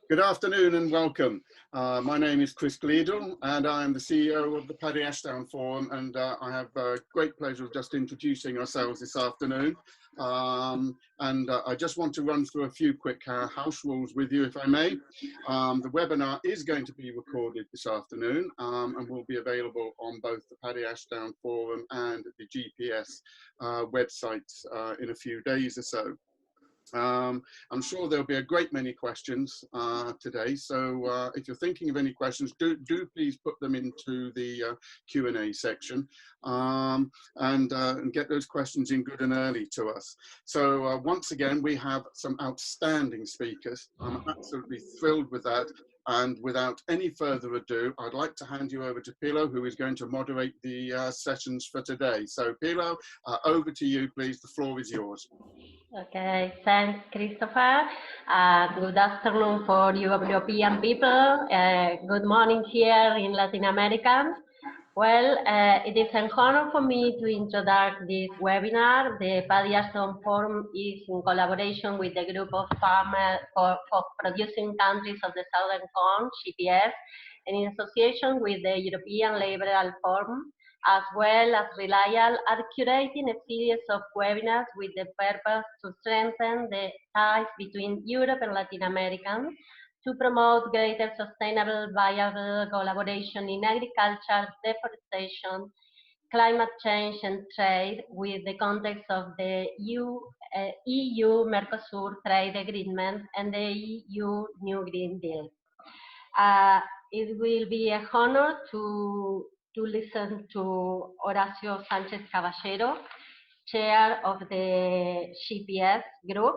Good afternoon and welcome. My name is Chris Gleadle and I am the CEO of the Paddy Ashdown Forum, and I have a great pleasure of just introducing ourselves this afternoon. I just want to run through a few quick house rules with you, if I may. The webinar is going to be recorded this afternoon and will be available on both the Paddy Ashdown Forum and the GPS websites in a few days or so. I'm sure there'll be a great many questions today, so if you're thinking of any questions, do please put them into the Q&A section and get those questions in good and early to us. So once again, we have some outstanding speakers. I'm absolutely thrilled with that. And without any further ado, I'd like to hand you over to Pilo, who is going to moderate the sessions for today. So Pilo, over to you, please. The floor is yours. Okay, thanks, Christopher. Good afternoon for European people. Good morning here in Latin America. Well, it is an honor for me to introduce this webinar. The Paddy Ashdown Forum is in collaboration with the group of farmers for producing countries of the Southern Cone, GPS, and in association with the European Liberal Forum, as well as Reliable, are curating a series of webinars with the purpose to strengthen the ties between Europe and Latin America, to promote greater sustainable, viable collaboration in agriculture, deforestation, climate change and trade with the context of the EU-Mercosur trade agreement and the EU New Green Deal. It will be a honor to listen to Horacio Sanchez Caballero, chair of the GPS group,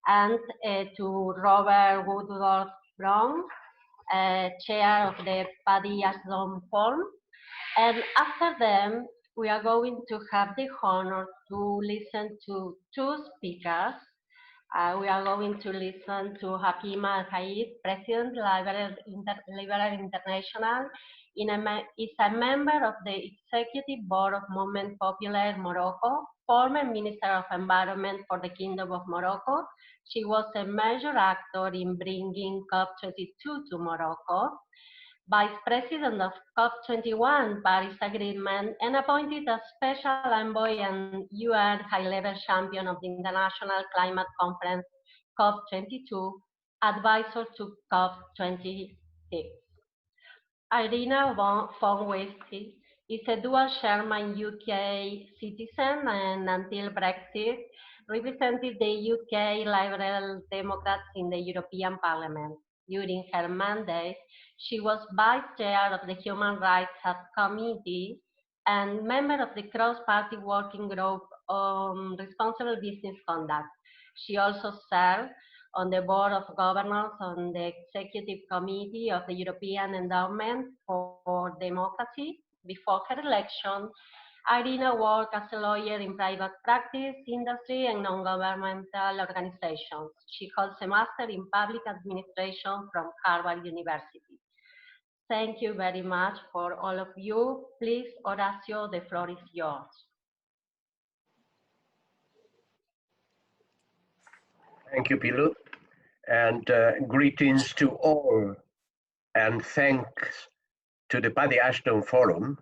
and to Robert Woodward Brown, chair of the Paddy Ashdown Forum. And after them, we are going to have the honor to listen to two speakers. We are going to listen to Hakim Al-Haid, President of Liberal International, is a member of the Executive Board of Movement Popular Morocco, former Minister of Environment for the Kingdom of Morocco. She was a major actor in bringing COP22 to Morocco, Vice President of COP21 Paris Agreement, and appointed as Special Envoy and UN High-Level Champion of the International Climate Conference COP22, Advisor to COP26. Irina von Westy is a dual Chairman UK citizen and until Brexit represented the UK Liberal Democrats in the European Parliament. During her mandate, she was Vice Chair of the Human Rights Subcommittee and member of the Cross-Party Working Group on Responsible Business Conduct. She also served on the Board of Governors on the Executive Committee of the European Endowment for Democracy. Before her election, Irina worked as a lawyer in private practice, industry, and non-governmental organizations. She holds a Master in Public Administration from Harvard University. Thank you very much for all of you. Please, Horacio, the floor is yours. Thank you, Pilu, and greetings to all, and thanks to the Paddy Ashdown Forum,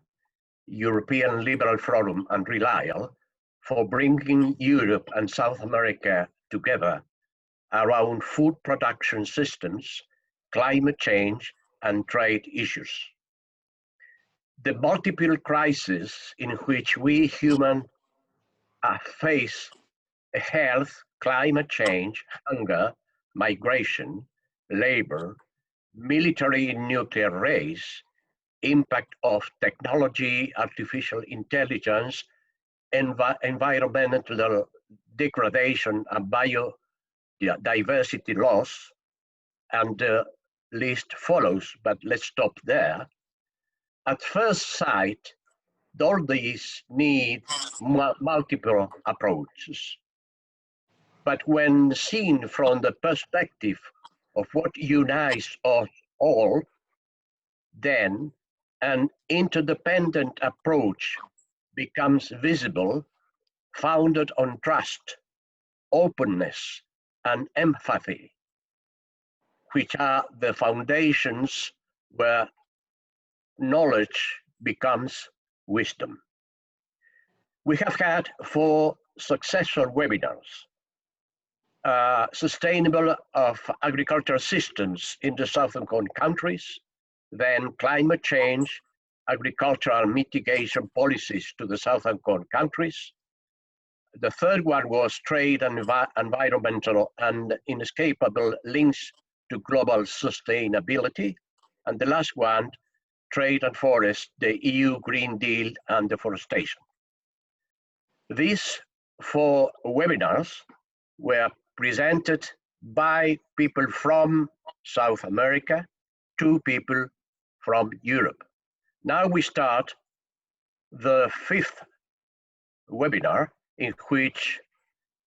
European Liberal Forum, and Reliable for bringing Europe and South America together around food production systems, climate change, and trade issues. The multiple crises in which we humans face health, climate change, hunger, migration, labor, military and nuclear race, impact of technology, artificial intelligence, environmental degradation, and biodiversity loss, and the list follows, but let's stop there. At first sight, all these need multiple approaches. But when seen from the perspective of what unites us all, then an interdependent approach becomes visible, founded on trust, openness, and empathy. which are the foundations where knowledge becomes wisdom. We have had 4 successful webinars. Sustainable of agricultural systems in the Southern Cone countries, then climate change, agricultural mitigation policies to the Southern Cone countries. The third one was trade and environmental and inescapable links to global sustainability. And the last one, trade and forest, the EU Green Deal and deforestation. These 4 webinars were presented by people from South America, 2 people from Europe. Now we start the 5th webinar, in which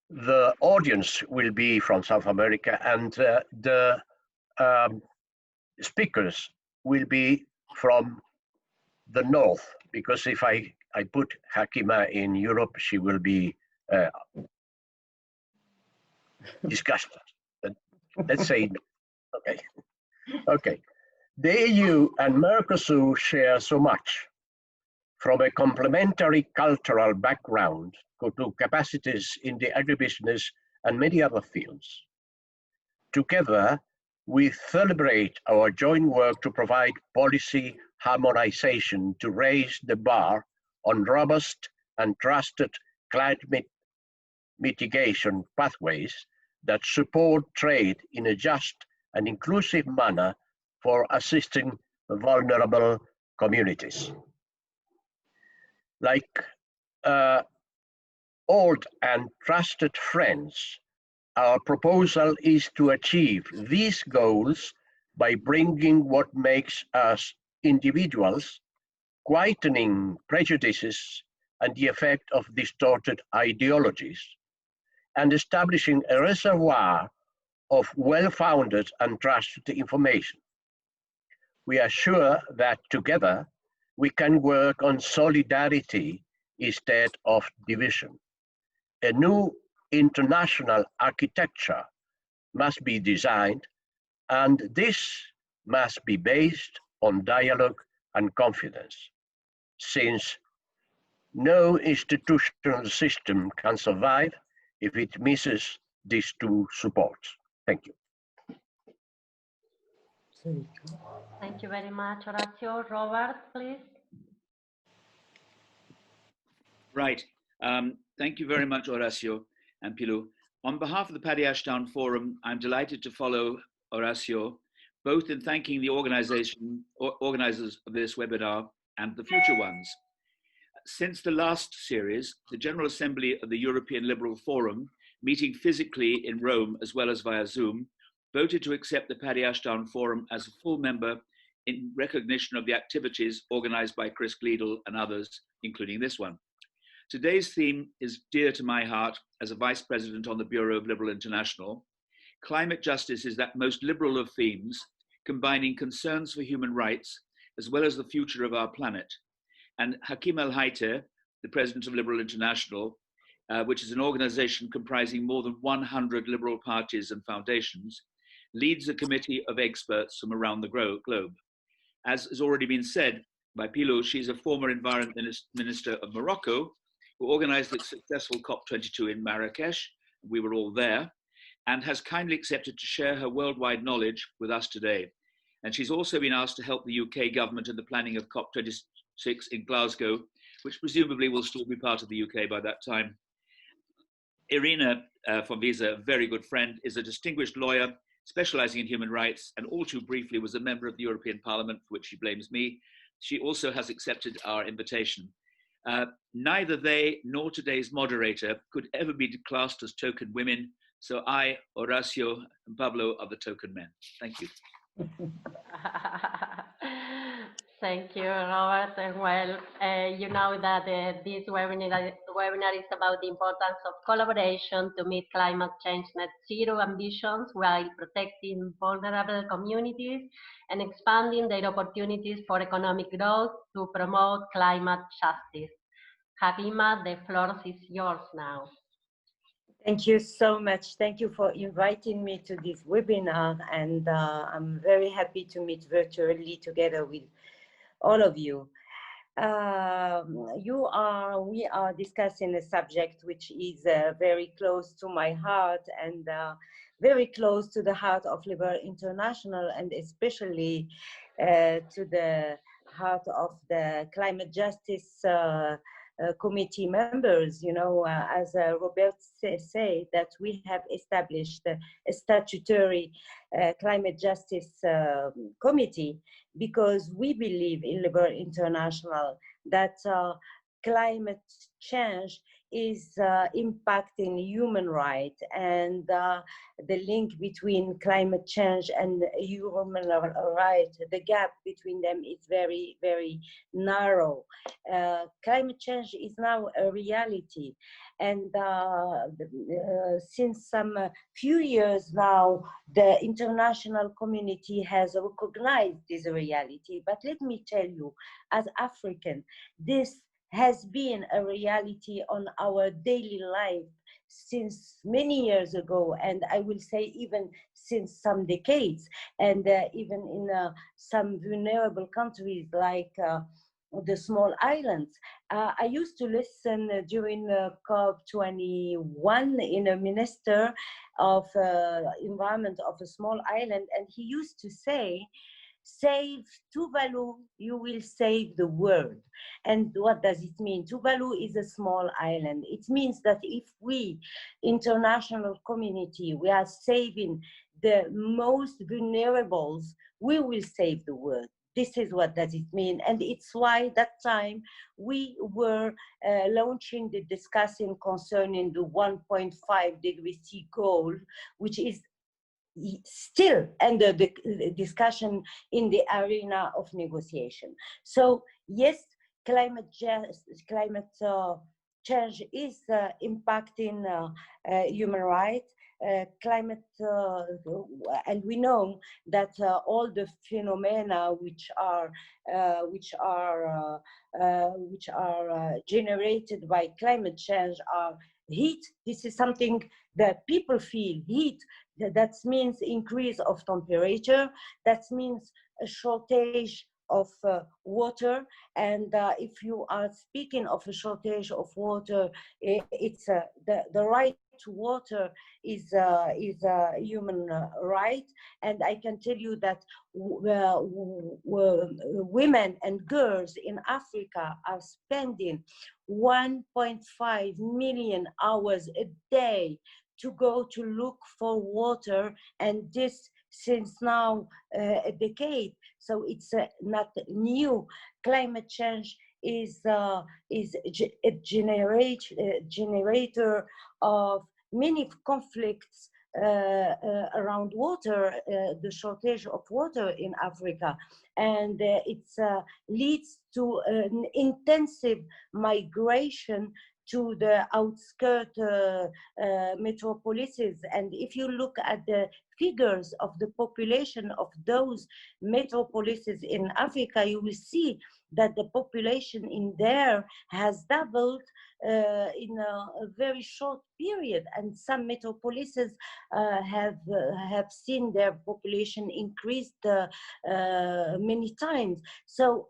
the audience will be from South America and the speakers will be from the north, because if I put Hakima in Europe, she will be disgusted. Let's say, okay. Okay. The EU and Mercosur share so much, from a complementary cultural background to capacities in the agribusiness and many other fields. Together, we celebrate our joint work to provide policy harmonization to raise the bar on robust and trusted climate mitigation pathways that support trade in a just and inclusive manner for assisting vulnerable communities. Like old and trusted friends, our proposal is to achieve these goals by bringing what makes us individuals, quietening prejudices and the effect of distorted ideologies, and establishing a reservoir of well-founded and trusted information. We are sure that together we can work on solidarity instead of division. A new international architecture must be designed, and this must be based on dialogue and confidence, since no institutional system can survive if it misses these 2 supports. Thank you. Thank you very much, Horacio. Robert, please. Right. Thank you very much, Horacio and Pilu. On behalf of the Paddy Ashdown Forum, I'm delighted to follow Horacio, both in thanking the organizers of this webinar and the future ones. Since the last series, the General Assembly of the European Liberal Forum, meeting physically in Rome as well as via Zoom, voted to accept the Paddy Ashdown Forum as a full member in recognition of the activities organized by Chris Gleadle and others, including this one. Today's theme is dear to my heart as a Vice President on the Bureau of Liberal International. Climate justice is that most liberal of themes, combining concerns for human rights as well as the future of our planet. And Hakim El Haiter, the President of Liberal International, which is an organization comprising more than 100 liberal parties and foundations, leads a committee of experts from around the globe. As has already been said by Pilu, she's a former Environment Minister of Morocco, who organized the successful COP22 in Marrakesh. We were all there, and has kindly accepted to share her worldwide knowledge with us today. And she's also been asked to help the UK government in the planning of COP26 in Glasgow, which presumably will still be part of the UK by that time. Irina von Wiese, a very good friend, is a distinguished lawyer specializing in human rights, and all too briefly was a member of the European Parliament, for which she blames me. She also has accepted our invitation. Neither they nor today's moderator could ever be classed as token women, so I, Horacio, and Pablo are the token men. Thank you. Thank you, Robert. And well, you know that this webinar is about the importance of collaboration to meet climate change net zero ambitions while protecting vulnerable communities and expanding their opportunities for economic growth to promote climate justice. Hakima, the floor is yours now. Thank you so much. Thank you for inviting me to this webinar, and I'm very happy to meet virtually together with all of you. We are discussing a subject which is very close to my heart and very close to the heart of Liberal International, and especially to the heart of the climate justice committee members. You know, as Robert said, that we have established a statutory climate justice committee because we believe in Liberal International that climate change is impacting human rights, and the link between climate change and human rights, the gap between them is very, very narrow. Climate change is now a reality, and since some few years now, the international community has recognized this reality. But let me tell you, as African, this has been a reality on our daily life since many years ago, and I will say even since some decades, and even in some vulnerable countries like the small islands. I used to listen during COP21 in a minister of environment of a small island, and he used to say, save Tuvalu, you will save the world. And what does it mean? Tuvalu is a small island. It means that if we, international community, we are saving the most vulnerables, we will save the world. This is what does it mean. And it's why that time we were launching the discussion concerning the 1.5 degree C goal, which is still under the discussion in the arena of negotiation. So yes, climate change is impacting human rights. Climate, and we know that all the phenomena which are generated by climate change are heat. This is something that people feel, heat. That means increase of temperature. That means a shortage of water. And if you are speaking of a shortage of water, it's the right to water is a human right. And I can tell you that women and girls in Africa are spending 1.5 million hours a day to go to look for water, and this since now a decade. So it's not new. Climate change is a generator of many conflicts around water, the shortage of water in Africa, and it leads to an intensive migration to the outskirts metropolises. And if you look at the figures of the population of those metropolises in Africa, you will see that the population in there has doubled in a very short period, and some metropolises have seen their population increased many times. So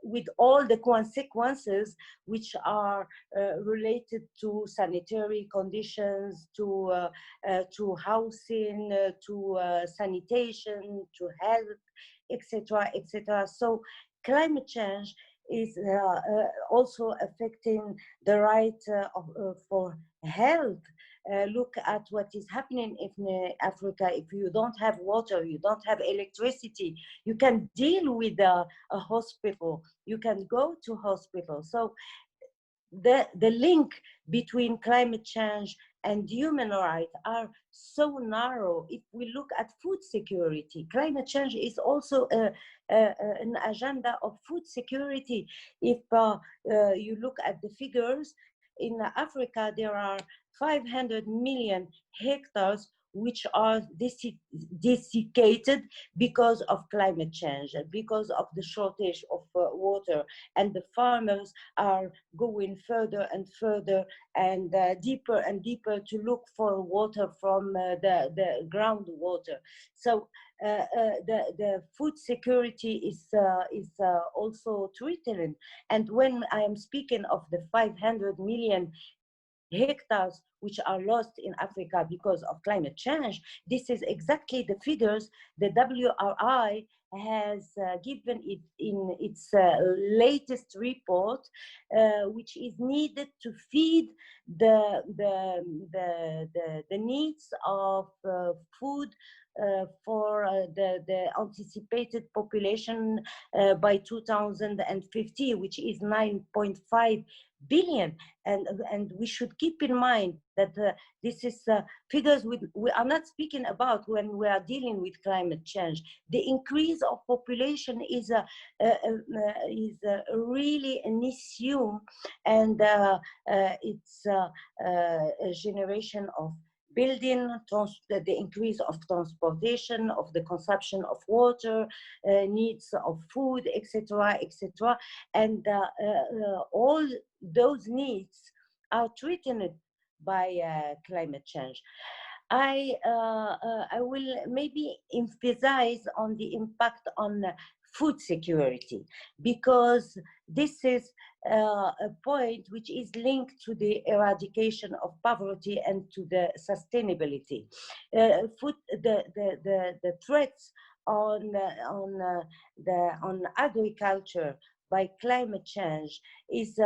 with all the consequences which are related to sanitary conditions, to housing, to sanitation, to health, etc., etc. So climate change is also affecting the right for health. Look at what is happening in Africa. If you don't have water, you don't have electricity, you can deal with a hospital, you can go to hospital. So the link between climate change and human rights are so narrow. If we look at food security, climate change is also an agenda of food security. If you look at the figures, in Africa there are 500 million hectares which are desiccated because of climate change, because of the shortage of water, and the farmers are going further and further and deeper and deeper to look for water from the groundwater. So the food security is also threatened. And when I am speaking of the 500 million hectares which are lost in Africa because of climate change, this is exactly the figures the WRI has given it in its latest report, which is needed to feed the needs of food for the anticipated population by 2050, which is 9.5 billion. And we should keep in mind that this is figures we are not speaking about when we are dealing with climate change. The increase of population is really an issue, and it's a generation of building, the increase of transportation, of the consumption of water, needs of food, etc., etc. And all those needs are threatened by climate change. I will maybe emphasize on the impact on food security, because this is a point which is linked to the eradication of poverty and to the sustainability. The threats on agriculture by climate change is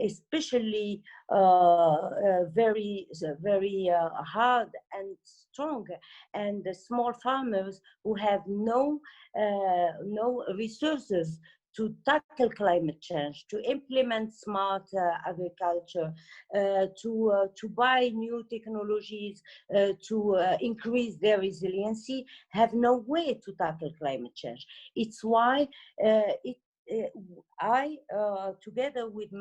especially very hard and strong, and the small farmers who have no resources to tackle climate change, to implement smart agriculture, to buy new technologies, to increase their resiliency, have no way to tackle climate change. It's why I, together with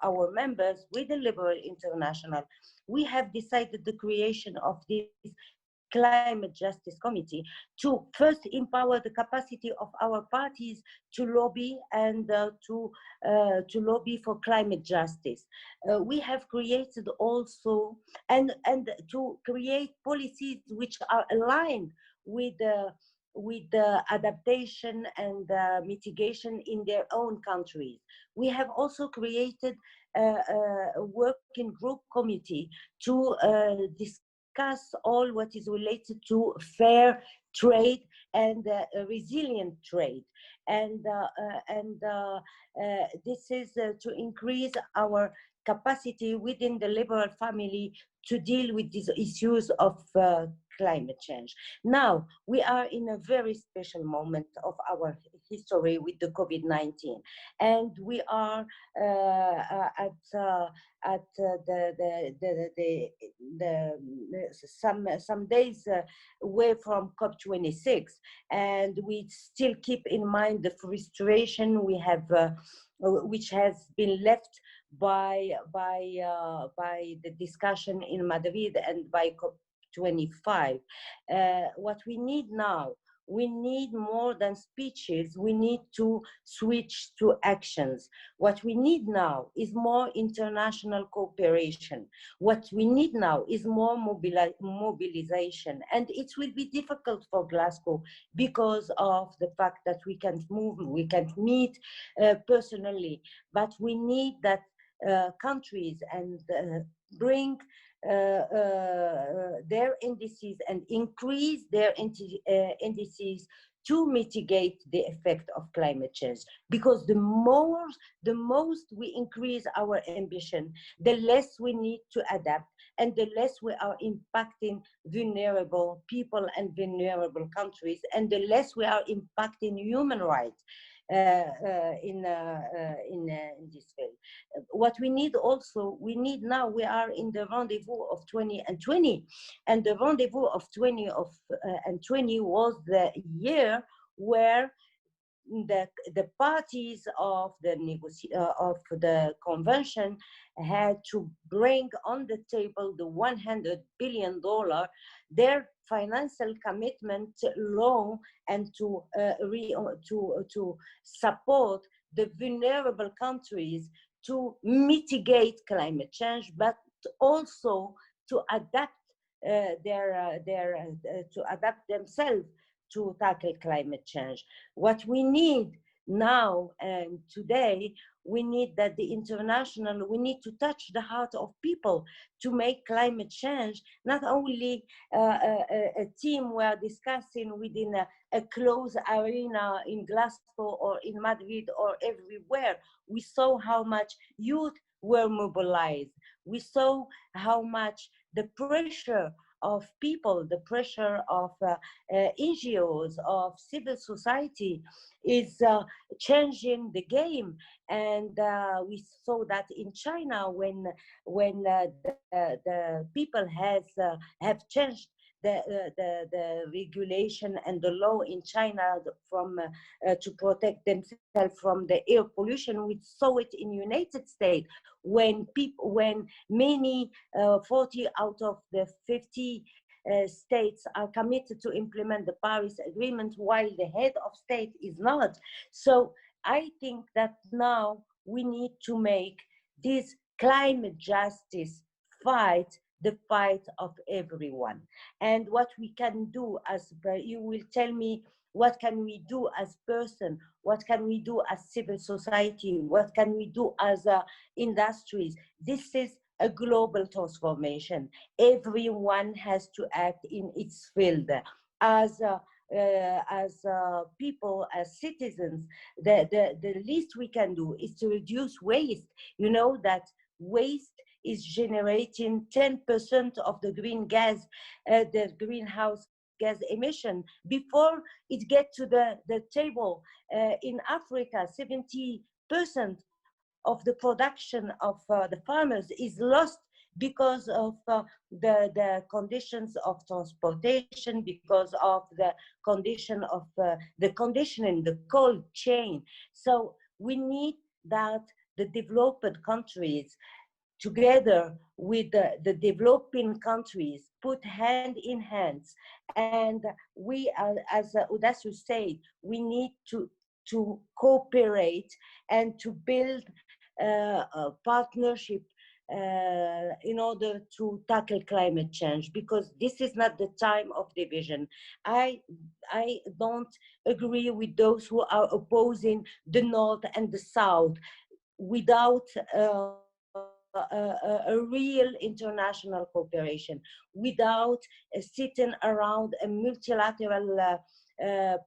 our members, with the Liberal International, we have decided the creation of this Climate Justice Committee to first empower the capacity of our parties to lobby and to lobby for climate justice. We have created also and to create policies which are aligned with the adaptation and mitigation in their own countries. We have also created a working group committee to discuss all what is related to fair trade and resilient trade. And this is to increase our capacity within the liberal family to deal with these issues of climate change. Now, we are in a very special moment of our history with the COVID-19, and we are some days away from COP26, and we still keep in mind the frustration we have, which has been left by the discussion in Madrid and by COP25. What we need now, we need more than speeches. We need to switch to actions. What we need now is more international cooperation. What we need now is more mobilization. And it will be difficult for Glasgow because of the fact that we can't move, we can't meet personally. But we need that countries and bring their indices and increase their indices to mitigate the effect of climate change. Because the most we increase our ambition, the less we need to adapt, and the less we are impacting vulnerable people and vulnerable countries, and the less we are impacting human rights in this field. What we need also, now we are in the rendezvous of 2020, and the rendezvous of 2020 was the year where the parties of the convention had to bring on the table the $100 billion, their financial commitment long, and to support the vulnerable countries to mitigate climate change, but also to adapt to adapt themselves to tackle climate change. What we need now and today, we need that we need to touch the heart of people to make climate change not only a team we are discussing within a closed arena in Glasgow or in Madrid or everywhere. We saw how much youth were mobilized. We saw how much the pressure of people, the pressure of NGOs, of civil society is changing the game. And we saw that in China when the people have changed the regulation and the law in China from to protect themselves from the air pollution. We saw it in United States when many 40 out of the 50 states are committed to implement the Paris Agreement, while the head of state is not. So I think that now we need to make this climate justice fight the fight of everyone. And what we can do you will tell me, what can we do as person? What can we do as civil society? What can we do as industries? This is a global transformation. Everyone has to act in its field. As people, as citizens, the least we can do is to reduce waste. You know that waste is generating 10% of the greenhouse gas emission before it gets to the table. In Africa, 70% of the production of the farmers is lost because of the conditions of transportation, because of the condition of the conditioning, the cold chain. So we need that the developed countries, together with the developing countries, put hand in hands. And we, as Audacious said, we need to cooperate and to build a partnership in order to tackle climate change, because this is not the time of division. I don't agree with those who are opposing the North and the South without a real international cooperation, without sitting around a multilateral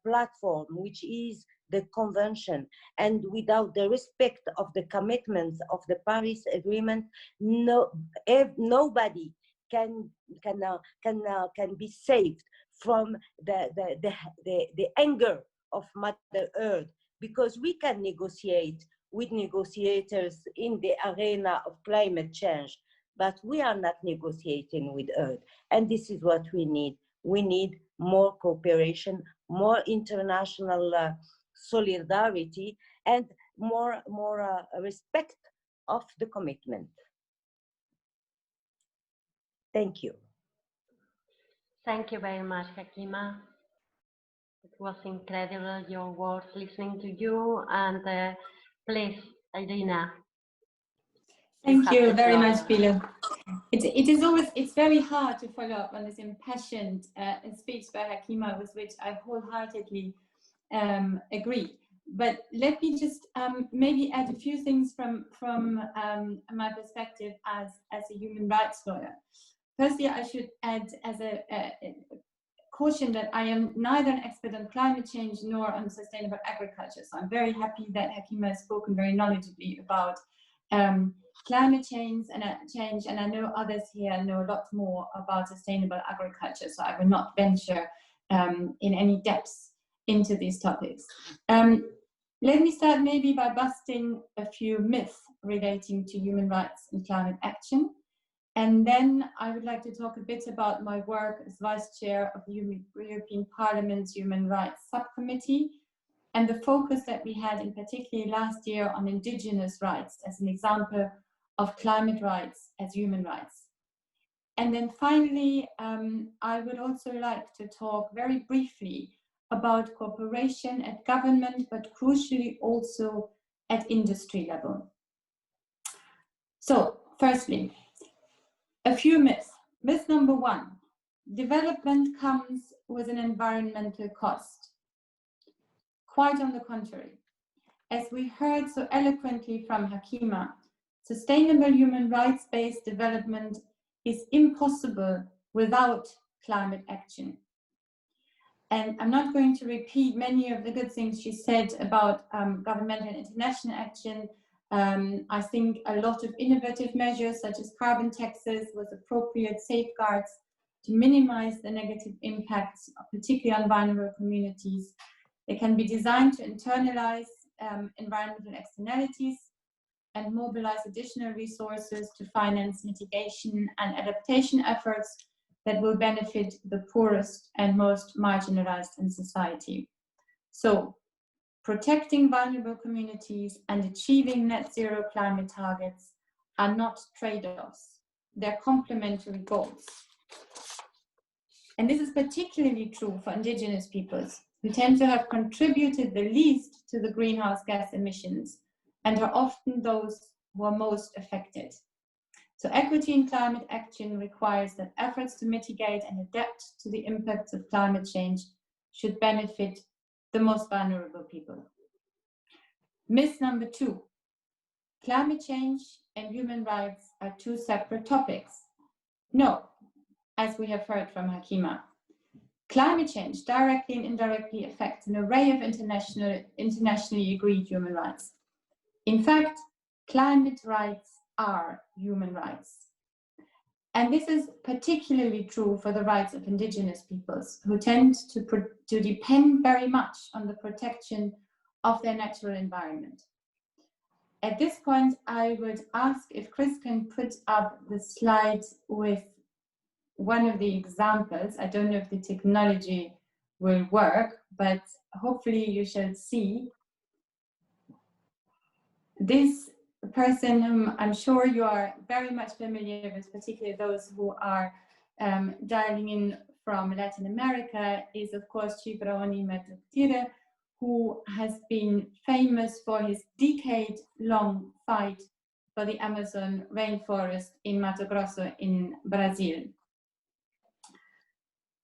platform, which is the convention, and without the respect of the commitments of the Paris Agreement, nobody can be saved from the anger of Mother Earth, because we can negotiate with negotiators in the arena of climate change, but we are not negotiating with Earth. And this is what we need. We need more cooperation, more international solidarity, and more respect of the commitment. Thank you. Thank you very much, Hakima. It was incredible, your words, listening to you. And please, Irina. Thank you very much, Pilu. It's very hard to follow up on this impassioned speech by Hakima, with which I wholeheartedly agree. But let me just maybe add a few things from my perspective as a human rights lawyer. Firstly, I should add as a caution that I am neither an expert on climate change nor on sustainable agriculture. So I'm very happy that Hakima has spoken very knowledgeably about climate change, and I know others here know a lot more about sustainable agriculture. So I will not venture in any depths into these topics. Let me start maybe by busting a few myths relating to human rights and climate action. And then I would like to talk a bit about my work as Vice Chair of the European Parliament's Human Rights Subcommittee, and the focus that we had in particularly last year on indigenous rights as an example of climate rights as human rights. And then finally, I would also like to talk very briefly about cooperation at government, but crucially also at industry level. So, firstly, a few myths. Myth number one, development comes with an environmental cost. Quite on the contrary. As we heard so eloquently from Hakima, sustainable human rights-based development is impossible without climate action. And I'm not going to repeat many of the good things she said about governmental and international action. I think a lot of innovative measures such as carbon taxes with appropriate safeguards to minimize the negative impacts, particularly on vulnerable communities. They can be designed to internalize environmental externalities and mobilize additional resources to finance mitigation and adaptation efforts that will benefit the poorest and most marginalized in society. So, protecting vulnerable communities and achieving net zero climate targets are not trade-offs, they're complementary goals. And this is particularly true for indigenous peoples, who tend to have contributed the least to the greenhouse gas emissions and are often those who are most affected. So equity in climate action requires that efforts to mitigate and adapt to the impacts of climate change should benefit the most vulnerable people. Myth number two, climate change and human rights are two separate topics. No, as we have heard from Hakima. Climate change directly and indirectly affects an array of internationally agreed human rights. In fact, climate rights are human rights. And this is particularly true for the rights of indigenous peoples, who tend to depend very much on the protection of their natural environment. At this point, I would ask if Chris can put up the slides with one of the examples. I don't know if the technology will work, but hopefully you shall see. This person whom I'm sure you are very much familiar with, particularly those who are dialing in from Latin America, is of course Chief Raoni Matutire, who has been famous for his decade-long fight for the Amazon rainforest in Mato Grosso in Brazil.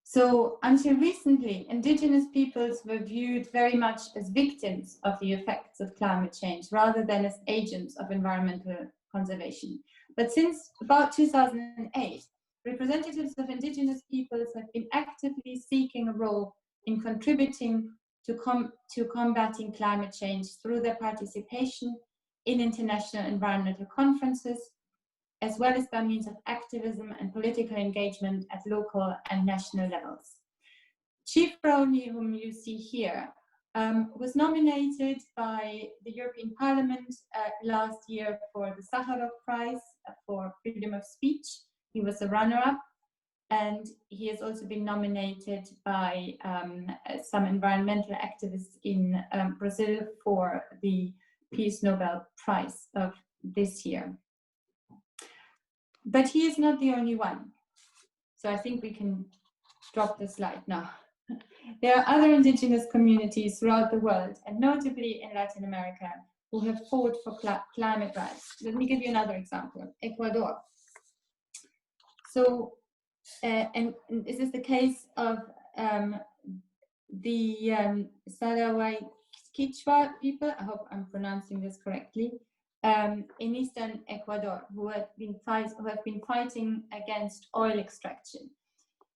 So until recently, indigenous peoples were viewed very much as victims of the effects of climate change rather than as agents of environmental conservation. But since about 2008, representatives of indigenous peoples have been actively seeking a role in contributing to combating climate change through their participation in international environmental conferences, as well as by means of activism and political engagement at local and national levels. Chief Raoni, whom you see here, was nominated by the European Parliament last year for the Sakharov Prize for freedom of speech. He was a runner-up, and he has also been nominated by some environmental activists in Brazil for the Peace Nobel Prize of this year. But he is not the only one. So I think we can drop the slide now. There are other indigenous communities throughout the world, and notably in Latin America, who have fought for climate rights. Let me give you another example, Ecuador. So, and this is the case of the Sarawai Quechua people, I hope I'm pronouncing this correctly, in eastern Ecuador, who have been fighting against oil extraction.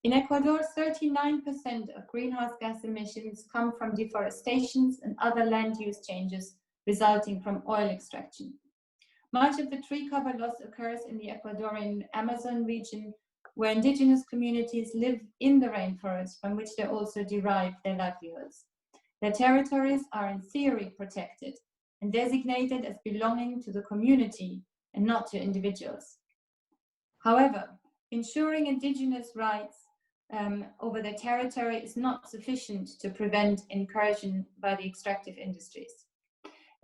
In Ecuador, 39% of greenhouse gas emissions come from deforestation and other land use changes resulting from oil extraction. Much of the tree cover loss occurs in the Ecuadorian Amazon region, where indigenous communities live in the rainforest from which they also derive their livelihoods. Their territories are in theory protected and designated as belonging to the community and not to individuals. However, ensuring indigenous rights over their territory is not sufficient to prevent incursion by the extractive industries.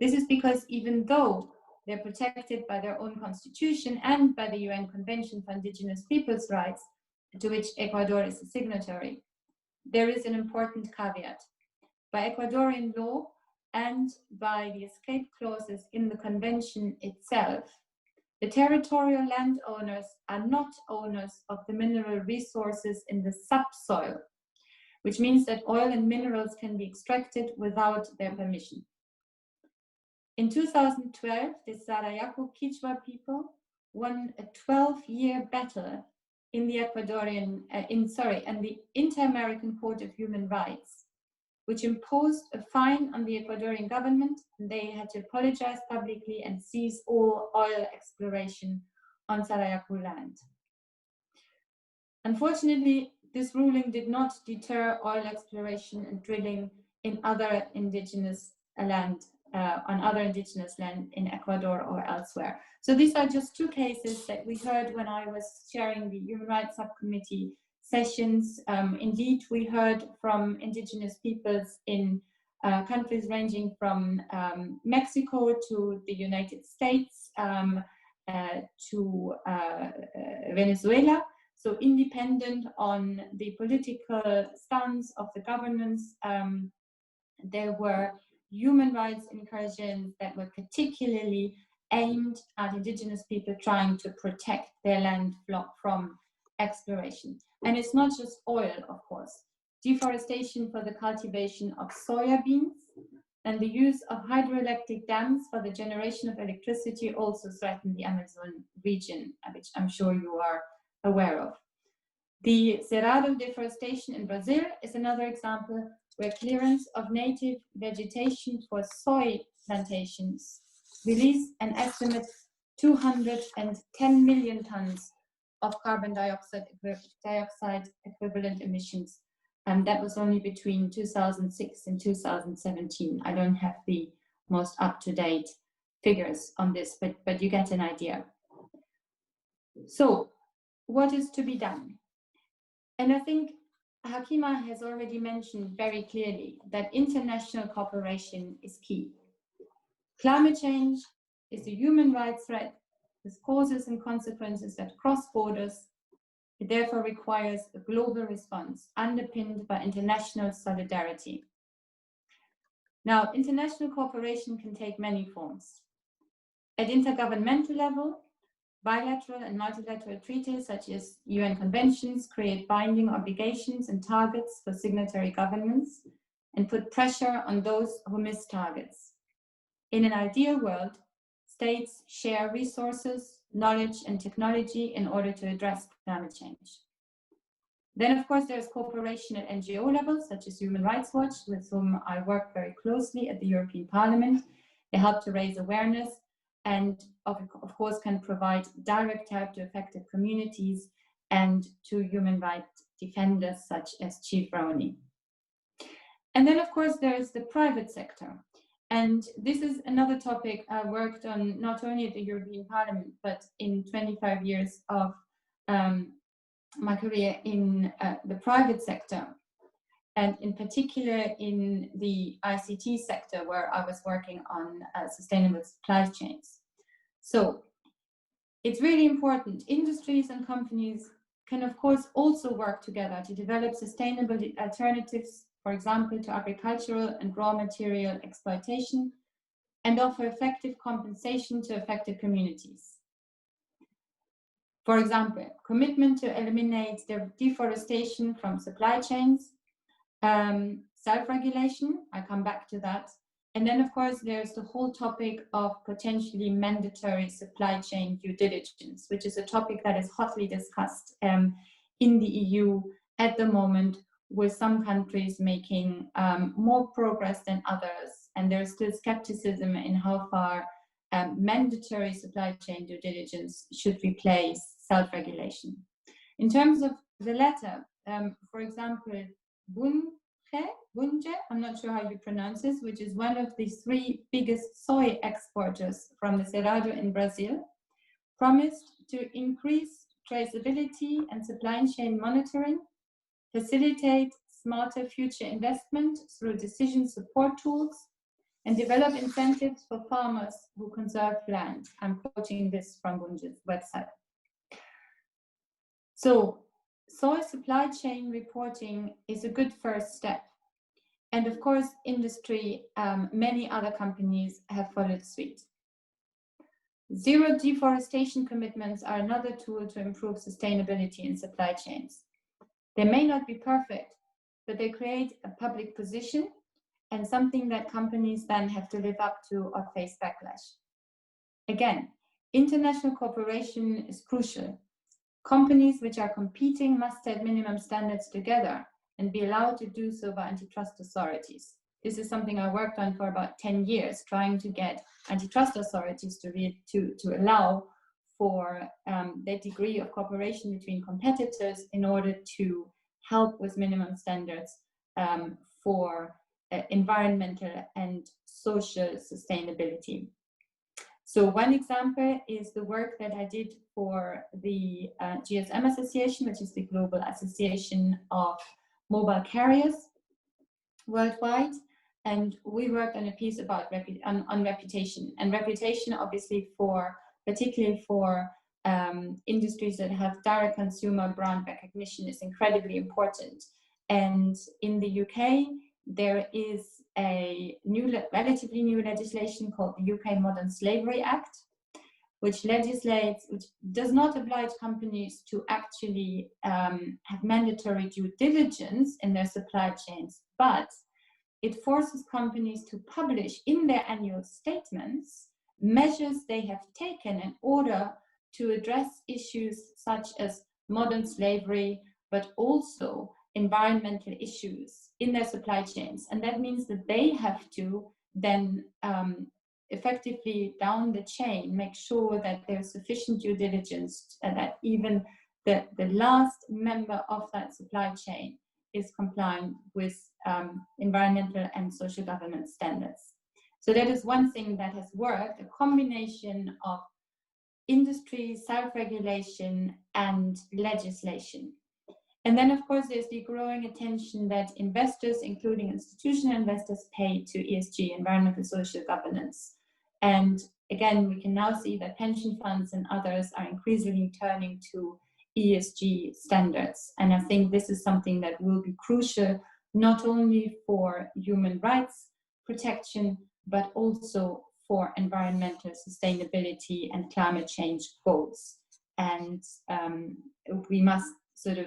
This is because even though they're protected by their own constitution and by the UN Convention for Indigenous Peoples' Rights, to which Ecuador is a signatory, there is an important caveat. By Ecuadorian law and by the escape clauses in the convention itself, the territorial landowners are not owners of the mineral resources in the subsoil, which means that oil and minerals can be extracted without their permission. In 2012, the Sarayaku Quechua people won a 12-year battle in the the Inter-American Court of Human Rights, which imposed a fine on the Ecuadorian government, and they had to apologize publicly and cease all oil exploration on Sarayaku land. Unfortunately, this ruling did not deter oil exploration and drilling in other indigenous land, on other indigenous land in Ecuador or elsewhere. So these are just two cases that we heard when I was chairing the Human Rights Subcommittee sessions. Indeed, we heard from indigenous peoples in countries ranging from Mexico to the United States to Venezuela. So independent on the political stance of the governments, there were human rights incursions that were particularly aimed at indigenous people trying to protect their land from exploration. And it's not just oil, of course. Deforestation for the cultivation of soya beans and the use of hydroelectric dams for the generation of electricity also threaten the Amazon region, which I'm sure you are aware of. The Cerrado deforestation in Brazil is another example where clearance of native vegetation for soy plantations released an estimate 210 million tons of carbon dioxide equivalent emissions. And that was only between 2006 and 2017. I don't have the most up-to-date figures on this, but you get an idea. So what is to be done? And I think Hakima has already mentioned very clearly that international cooperation is key. Climate change is a human rights threat with causes and consequences that cross borders. It therefore requires a global response underpinned by international solidarity. Now, international cooperation can take many forms. At intergovernmental level, bilateral and multilateral treaties such as UN conventions create binding obligations and targets for signatory governments and put pressure on those who miss targets. In an ideal world, states share resources, knowledge, and technology in order to address climate change. Then, of course, there's cooperation at NGO levels, such as Human Rights Watch, with whom I work very closely at the European Parliament. They help to raise awareness and, of course, can provide direct help to affected communities and to human rights defenders, such as Chief Roney. And then, of course, there's the private sector. And this is another topic I worked on not only at the European Parliament, but in 25 years of my career in the private sector, and in particular in the ICT sector, where I was working on sustainable supply chains. So it's really important. Industries and companies can, of course, also work together to develop sustainable alternatives, for example, to agricultural and raw material exploitation, and offer effective compensation to affected communities. For example, commitment to eliminate the deforestation from supply chains, self-regulation, I come back to that. And then, of course, there's the whole topic of potentially mandatory supply chain due diligence, which is a topic that is hotly discussed in the EU at the moment, with some countries making more progress than others. And there's still skepticism in how far mandatory supply chain due diligence should replace self-regulation. In terms of the latter, for example, Bunge, I'm not sure how you pronounce this, which is one of the 3 biggest soy exporters from the Cerrado in Brazil, promised to increase traceability and supply chain monitoring facilitate smarter future investment through decision support tools, and develop incentives for farmers who conserve land. I'm quoting this from Bunge's website. So, soil supply chain reporting is a good first step. And of course, industry, many other companies have followed suit. Zero deforestation commitments are another tool to improve sustainability in supply chains. They may not be perfect, but they create a public position and something that companies then have to live up to or face backlash. Again, international cooperation is crucial. Companies which are competing must set minimum standards together and be allowed to do so by antitrust authorities. This is something I worked on for about 10 years, trying to get antitrust authorities to allow for that degree of cooperation between competitors in order to help with minimum standards for environmental and social sustainability. So one example is the work that I did for the GSM Association, which is the Global Association of Mobile Carriers worldwide. And we worked on a piece about on reputation. And reputation, obviously, particularly for industries that have direct consumer brand recognition, is incredibly important. And in the UK, there is a relatively new legislation called the UK Modern Slavery Act, which does not oblige companies to actually have mandatory due diligence in their supply chains, but it forces companies to publish in their annual statements measures they have taken in order to address issues such as modern slavery, but also environmental issues in their supply chains. And that means that they have to then effectively down the chain make sure that there's sufficient due diligence and that even the last member of that supply chain is compliant with environmental and social governance standards. So that is one thing that has worked, a combination of industry, self-regulation, and legislation. And then, of course, there's the growing attention that investors, including institutional investors, pay to ESG, environmental social governance. And again, we can now see that pension funds and others are increasingly turning to ESG standards. And I think this is something that will be crucial, not only for human rights protection, but also for environmental sustainability and climate change goals. And we must sort of,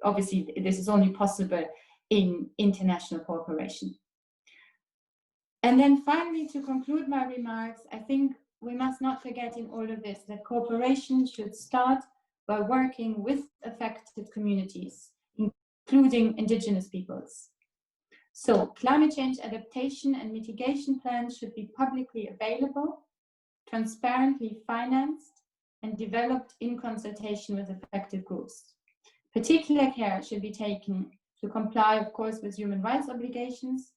obviously, this is only possible in international cooperation. And then finally, to conclude my remarks, I think we must not forget in all of this that cooperation should start by working with affected communities, including indigenous peoples. So climate change adaptation and mitigation plans should be publicly available, transparently financed, and developed in consultation with affected groups. Particular care should be taken to comply, of course, with human rights obligations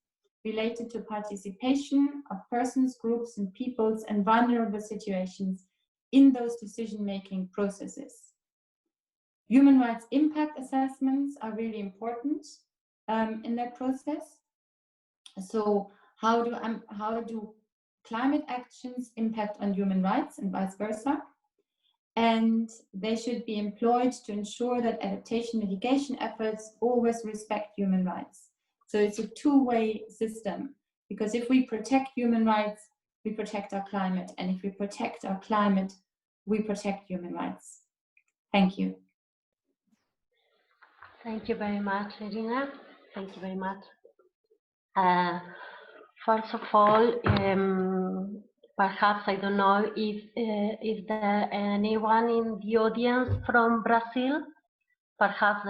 related to participation of persons, groups, and peoples in vulnerable situations in those decision-making processes. Human rights impact assessments are really important in that process. So how do climate actions impact on human rights and vice versa? And they should be employed to ensure that adaptation mitigation efforts always respect human rights. So it's a two-way system, because if we protect human rights, we protect our climate. And if we protect our climate, we protect human rights. Thank you. Thank you very much, Irina. Thank you very much. First of all, perhaps I don't know if is there anyone in the audience from Brazil. Perhaps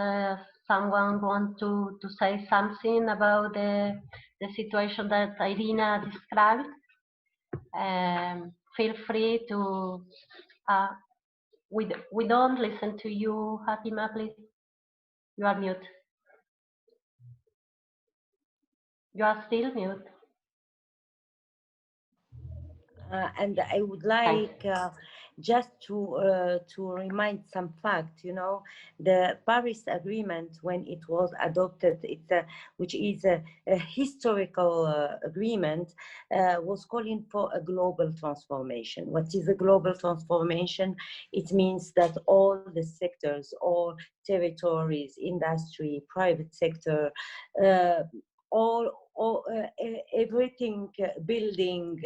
someone wants to say something about the situation that Irina described. Feel free to. We don't listen to you, Fatima, please. You are mute. You are still mute. And I would like just to remind some facts. You know, the Paris Agreement, when it was adopted, which is a historical agreement, was calling for a global transformation. What is a global transformation? It means that all the sectors, all territories, industry, private sector, everything, building,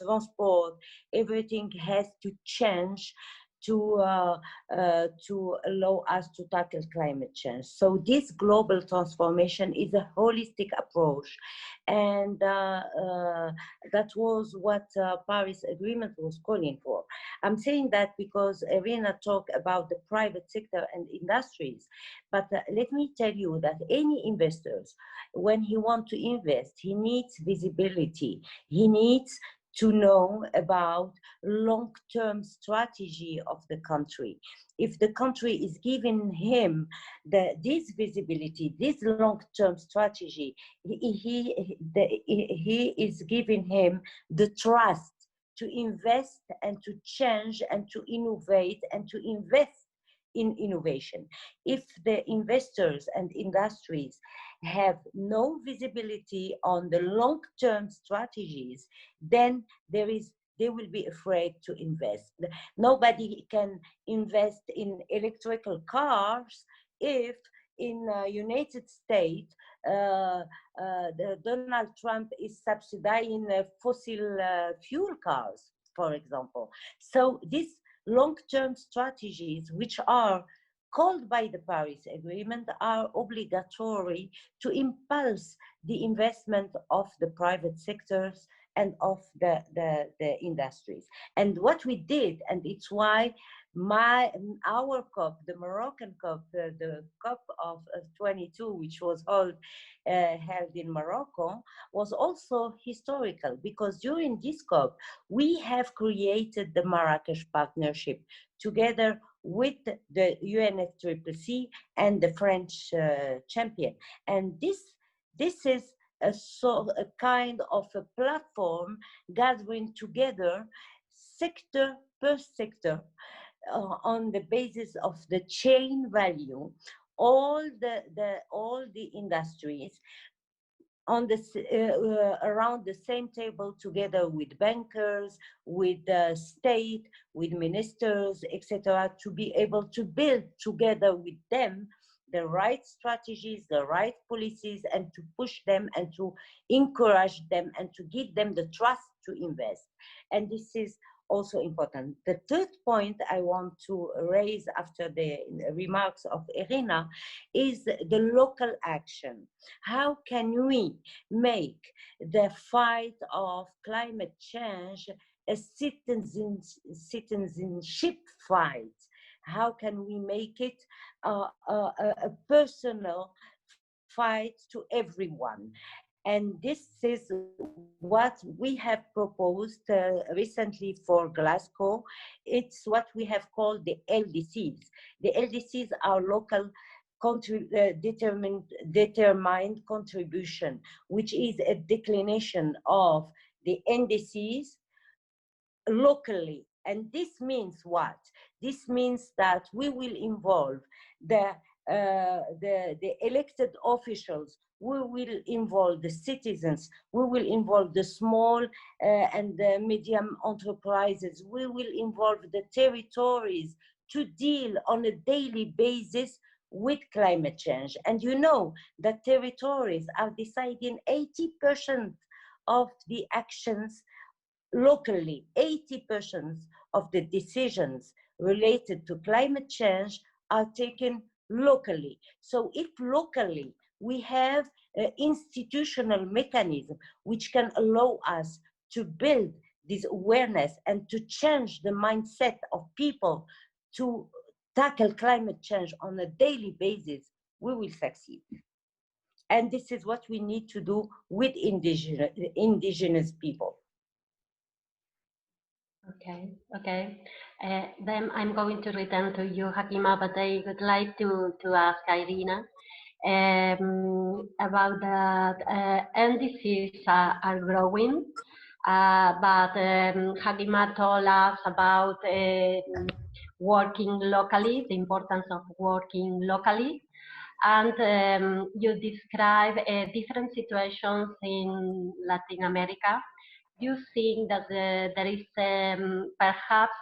transport, everything has to change to allow us to tackle climate change. So this global transformation is a holistic approach, and that was what Paris Agreement was calling for. I'm saying that because Irina talked about the private sector and industries, but let me tell you that any investors, when he wants to invest, he needs visibility. He needs to know about long-term strategy of the country. If the country is giving him this visibility, this long-term strategy, he is giving him the trust to invest and to change and to innovate and to invest in innovation. If the investors and industries have no visibility on the long-term strategies, then they will be afraid to invest. Nobody can invest in electrical cars if in United States Donald Trump is subsidizing fossil fuel cars, for example. So these long-term strategies, which are called by the Paris Agreement, are obligatory to impulse the investment of the private sectors and of the industries. And what we did, and it's why our COP, the Moroccan COP, the COP of 22, which was held in Morocco, was also historical, because during this COP, we have created the Marrakesh Partnership together with the UNFCCC and the French champion. And this is a kind of a platform gathering together sector per sector on the basis of the chain value, all the industries on around the same table, together with bankers, with the state, with ministers, etc., to be able to build together with them the right strategies, the right policies, and to push them and to encourage them and to give them the trust to invest. And this is also important. The third point I want to raise after the remarks of Irina is the local action. How can we make the fight of climate change a citizenship fight? How can we make it a personal fight to everyone? And this is what we have proposed recently for Glasgow. It's what we have called the LDCs. The LDCs are local determined contribution, which is a declination of the NDCs locally. And this means what? This means that we will involve the elected officials, we will involve the citizens, we will involve the small and the medium enterprises, we will involve the territories to deal on a daily basis with climate change. And you know that territories are deciding 80% of the actions locally. 80% of the decisions related to climate change are taken locally. So if locally we have an institutional mechanism which can allow us to build this awareness and to change the mindset of people to tackle climate change on a daily basis, we will succeed. And this is what we need to do with indigenous people. Okay. Then I'm going to return to you, Hakima, but I would like to ask Irina about that NDCs are growing, But Hakima told us about working locally, the importance of working locally. And you describe different situations in Latin America. You think that there is perhaps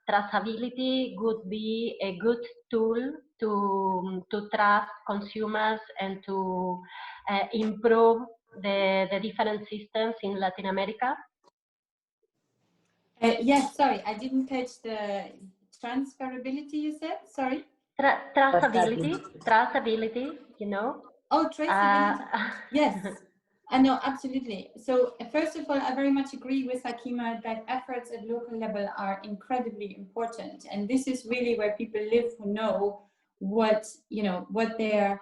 traceability would be a good tool to trust consumers and to improve the different systems in Latin America? Yes, sorry, I didn't catch the transferability you said, sorry? Traceability, you know? Oh, traceability. Yes, no, absolutely. So first of all, I very much agree with Hakima that efforts at local level are incredibly important. And this is really where people live who know what, you know, what their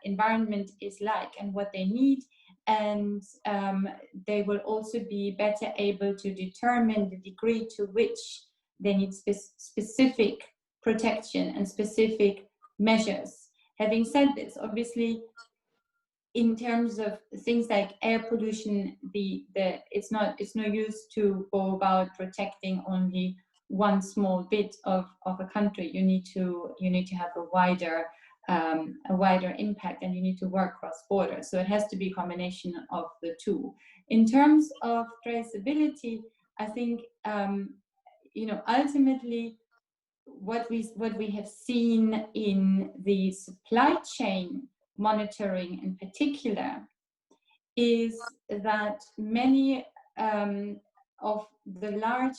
environment is like and what they need. And they will also be better able to determine the degree to which they need specific protection and specific measures. Having said this, obviously, in terms of things like air pollution, it's no use to go about protecting only one small bit of a country. You need to have a wider impact, and you need to work cross border. So it has to be a combination of the two. In terms of traceability, I think you know, ultimately what we have seen in the supply chain monitoring in particular is that many of the large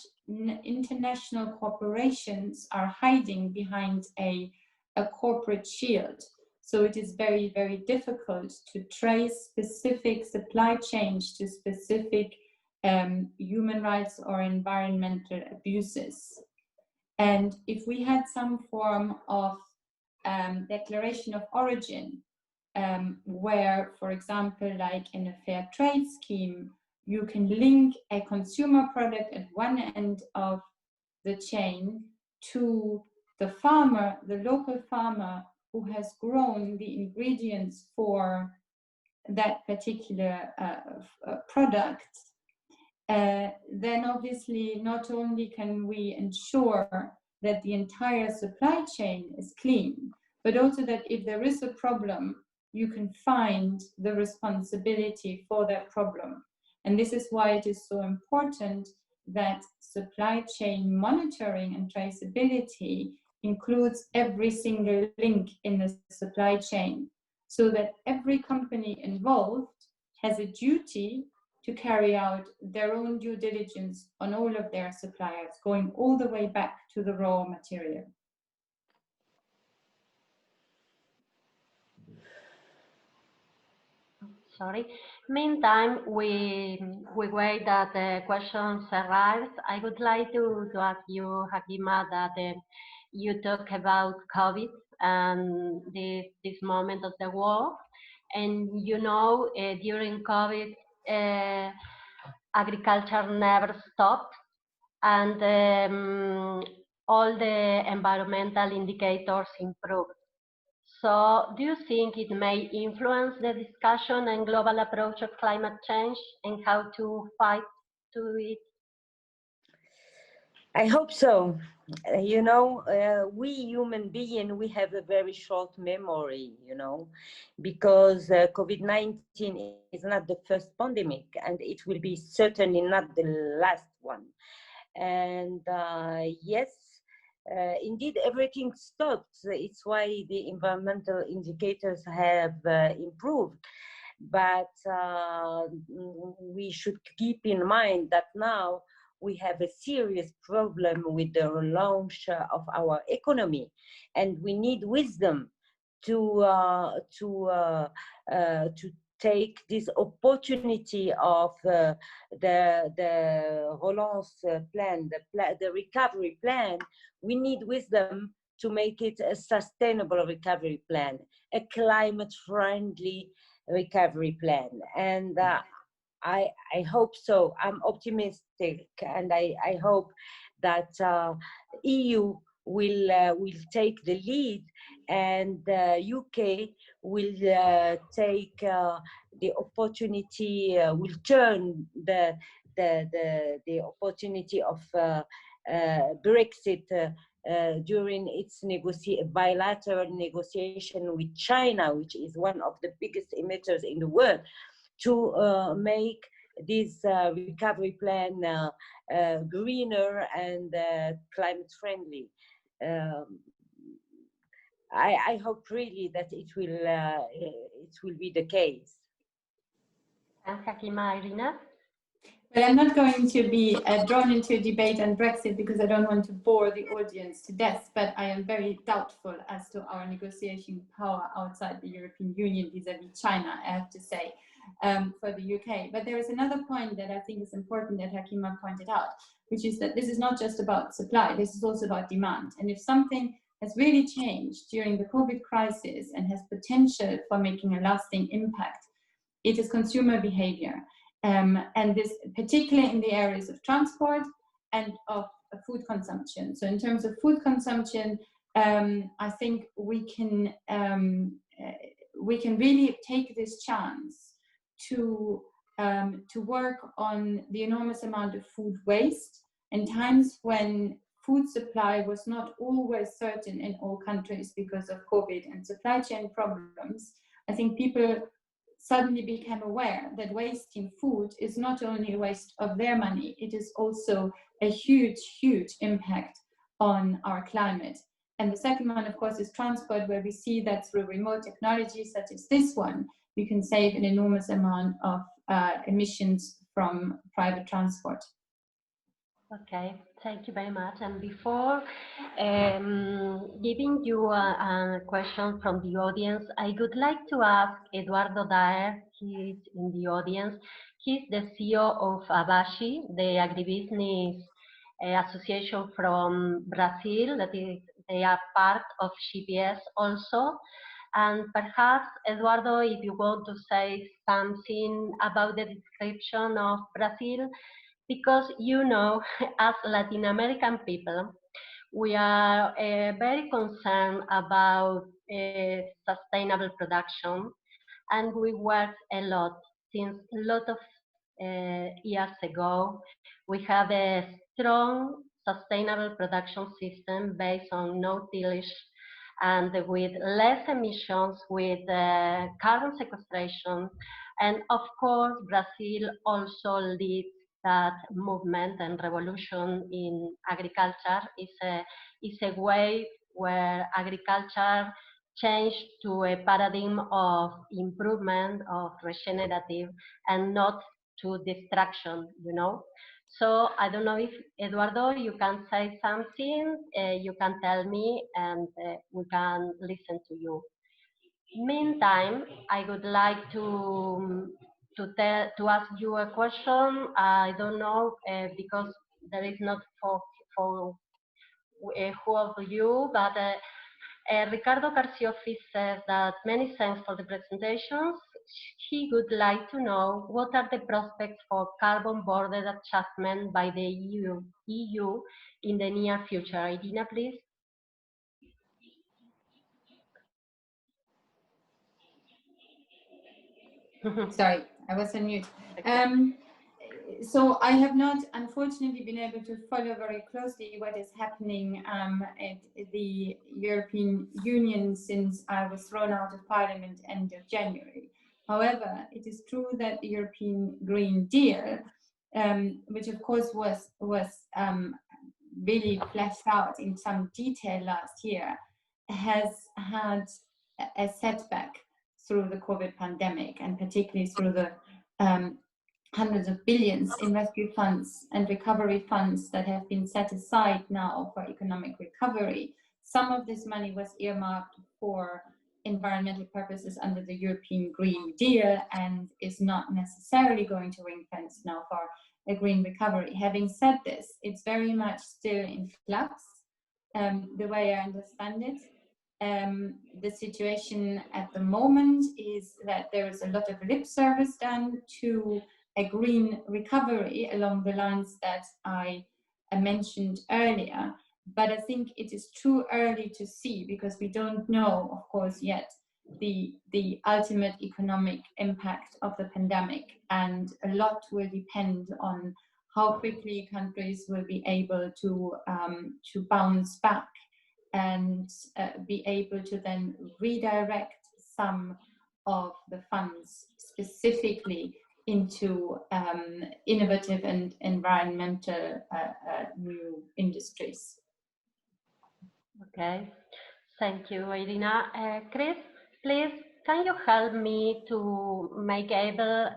international corporations are hiding behind a corporate shield. So it is very, very difficult to trace specific supply chains to specific human rights or environmental abuses. And if we had some form of declaration of origin, where, for example, like in a fair trade scheme, you can link a consumer product at one end of the chain to the farmer, the local farmer who has grown the ingredients for that particular product, then obviously not only can we ensure that the entire supply chain is clean, but also that if there is a problem, you can find the responsibility for that problem. And this is why it is so important that supply chain monitoring and traceability includes every single link in the supply chain, so that every company involved has a duty to carry out their own due diligence on all of their suppliers, going all the way back to the raw material. Sorry. Meantime, we wait that the questions arrive. I would like to ask you, Hakima, that you talk about COVID and this moment of the war. And you know, during COVID, agriculture never stopped, and all the environmental indicators improved. So do you think it may influence the discussion and global approach of climate change and how to fight to it? I hope so. You know, we human beings, we have a very short memory, you know, because COVID-19 is not the first pandemic, and it will be certainly not the last one. And yes, indeed, everything stopped. It's why the environmental indicators have improved. But we should keep in mind that now we have a serious problem with the relaunch of our economy, and we need wisdom to take this opportunity of the relance plan, the recovery plan. We need wisdom to make it a sustainable recovery plan, a climate-friendly recovery plan. And I hope so. I'm optimistic, and I hope that EU will take the lead, and UK will take the opportunity, will turn the opportunity of Brexit during its bilateral negotiation with China, which is one of the biggest emitters in the world, to make this recovery plan greener and climate friendly. I hope really that it will be the case. And Hakima, Irina? Well, I'm not going to be drawn into a debate on Brexit because I don't want to bore the audience to death, but I am very doubtful as to our negotiation power outside the European Union vis-à-vis China, I have to say, for the UK. But there is another point that I think is important that Hakima pointed out, which is that this is not just about supply, this is also about demand. And if something has really changed during the COVID crisis and has potential for making a lasting impact, it is consumer behavior. And this particularly in the areas of transport and of food consumption. So in terms of food consumption, I think we can really take this chance to work on the enormous amount of food waste in times when food supply was not always certain in all countries because of COVID and supply chain problems. I think people suddenly became aware that wasting food is not only a waste of their money, it is also a huge, huge impact on our climate. And the second one, of course, is transport, where we see that through remote technologies such as this one, we can save an enormous amount of emissions from private transport. Okay, thank you very much. And before giving you a question from the audience, I would like to ask Eduardo Daer, he is in the audience. He's the CEO of Abashi, the agribusiness association from Brazil, that is, they are part of GPS also. And perhaps, Eduardo, if you want to say something about the description of Brazil, because you know, as Latin American people, we are very concerned about sustainable production, and we work a lot. Since a lot of years ago, we have a strong sustainable production system based on no tillage and with less emissions, with carbon sequestration. And of course, Brazil also leads that movement and revolution in agriculture. Is a way where agriculture changed to a paradigm of improvement, of regenerative, and not to destruction, you know. So I don't know if, Eduardo, you can say something, you can tell me, and we can listen to you. Meantime, I would like to ask you a question. I don't know because there is not for who of you, but Ricardo Garciofi says that many thanks for the presentations. He would like to know what are the prospects for carbon border adjustment by the EU in the near future. Irina, please. Sorry, I was on mute. So I have not, unfortunately, been able to follow very closely what is happening at the European Union since I was thrown out of Parliament end of January. However, it is true that the European Green Deal, which of course was really fleshed out in some detail last year, has had a setback through the COVID pandemic, and particularly through the hundreds of billions in rescue funds and recovery funds that have been set aside now for economic recovery. Some of this money was earmarked for environmental purposes under the European Green Deal and is not necessarily going to ring fence now for a green recovery. Having said this, it's very much still in flux, the way I understand it. The situation at the moment is that there is a lot of lip service done to a green recovery along the lines that I mentioned earlier, But I think it is too early to see, because we don't know, of course, yet the ultimate economic impact of the pandemic, and a lot will depend on how quickly countries will be able to bounce back and be able to then redirect some of the funds specifically into innovative and environmental new industries. Okay, thank you, Irina. Chris, please, can you help me to make able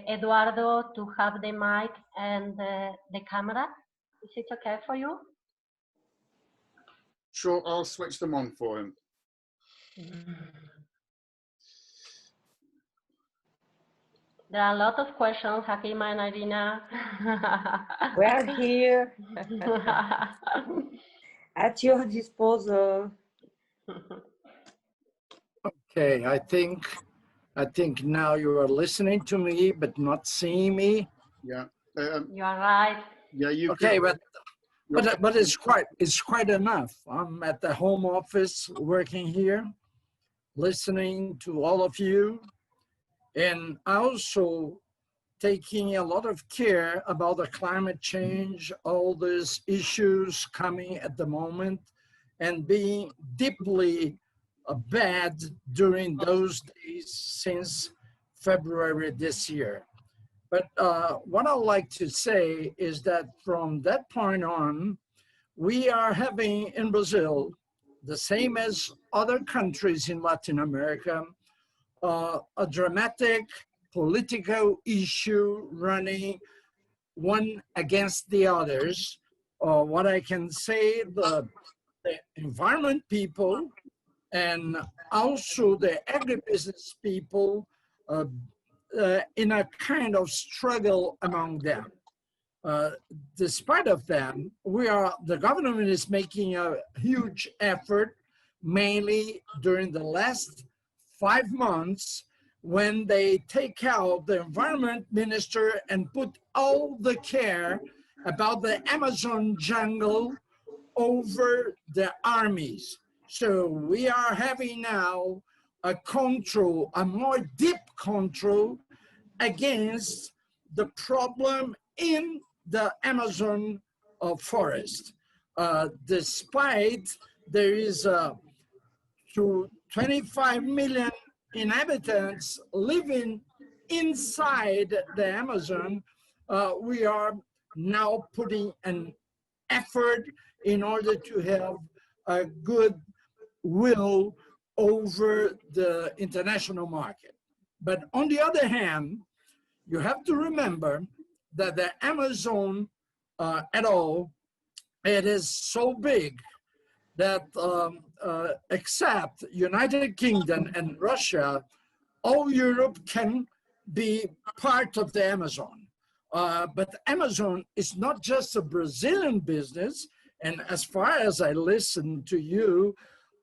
Eduardo to have the mic and the camera? Is it okay for you? Sure, I'll switch them on for him. There are a lot of questions, Hakima and Irina. We're here at your disposal. Okay, I think now you are listening to me, but not seeing me. Yeah. You are right. Yeah, you. Okay, but it's quite enough. I'm at the home office working here, listening to all of you, and also taking a lot of care about the climate change, all these issues coming at the moment, and being deeply bad during those days since February this year. But what I'd like to say is that from that point on, we are having in Brazil, the same as other countries in Latin America, a dramatic political issue running one against the others. What I can say, the environment people and also the agribusiness people in a kind of struggle among them. Despite of that, the government is making a huge effort, mainly during the last 5 months, when they take out the environment minister and put all the care about the Amazon jungle over the armies. So we are having now a control, a more deep control against the problem in the Amazon forest. Despite there is to 25 million inhabitants living inside the Amazon, we are now putting an effort in order to have a good will over the international market. But on the other hand, you have to remember that the Amazon at all, it is so big that except United Kingdom and Russia, all Europe can be part of the Amazon. But Amazon is not just a Brazilian business. And as far as I listen to you,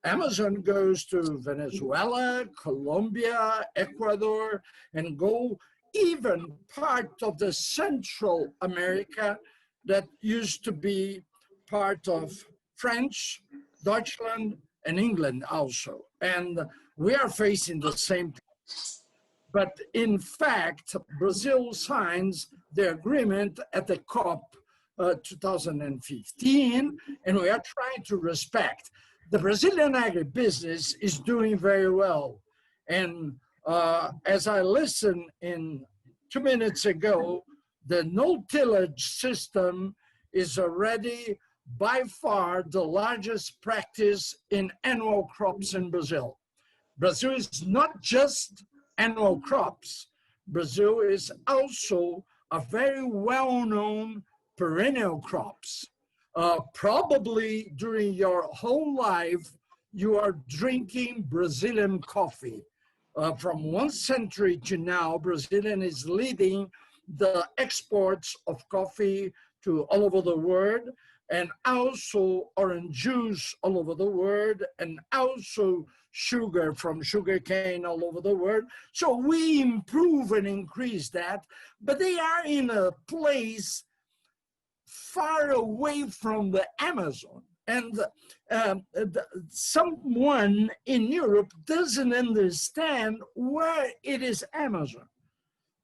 Amazon goes to Venezuela, Colombia, Ecuador, and go even part of the Central America that used to be part of French, Deutschland, and England also. And we are facing the same thing. But in fact, Brazil signs the agreement at the COP 2015, and we are trying to respect. The Brazilian agribusiness is doing very well. And as I listened in 2 minutes ago, the no-tillage system is already by far the largest practice in annual crops in Brazil. Brazil is not just annual crops. Brazil is also a very well-known perennial crops. Probably during your whole life, you are drinking Brazilian coffee. From 1 century to now, Brazilian is leading the exports of coffee to all over the world, and also orange juice all over the world, and also sugar from sugarcane all over the world. So we improve and increase that, but they are in a place far away from the Amazon. And someone in Europe doesn't understand where it is Amazon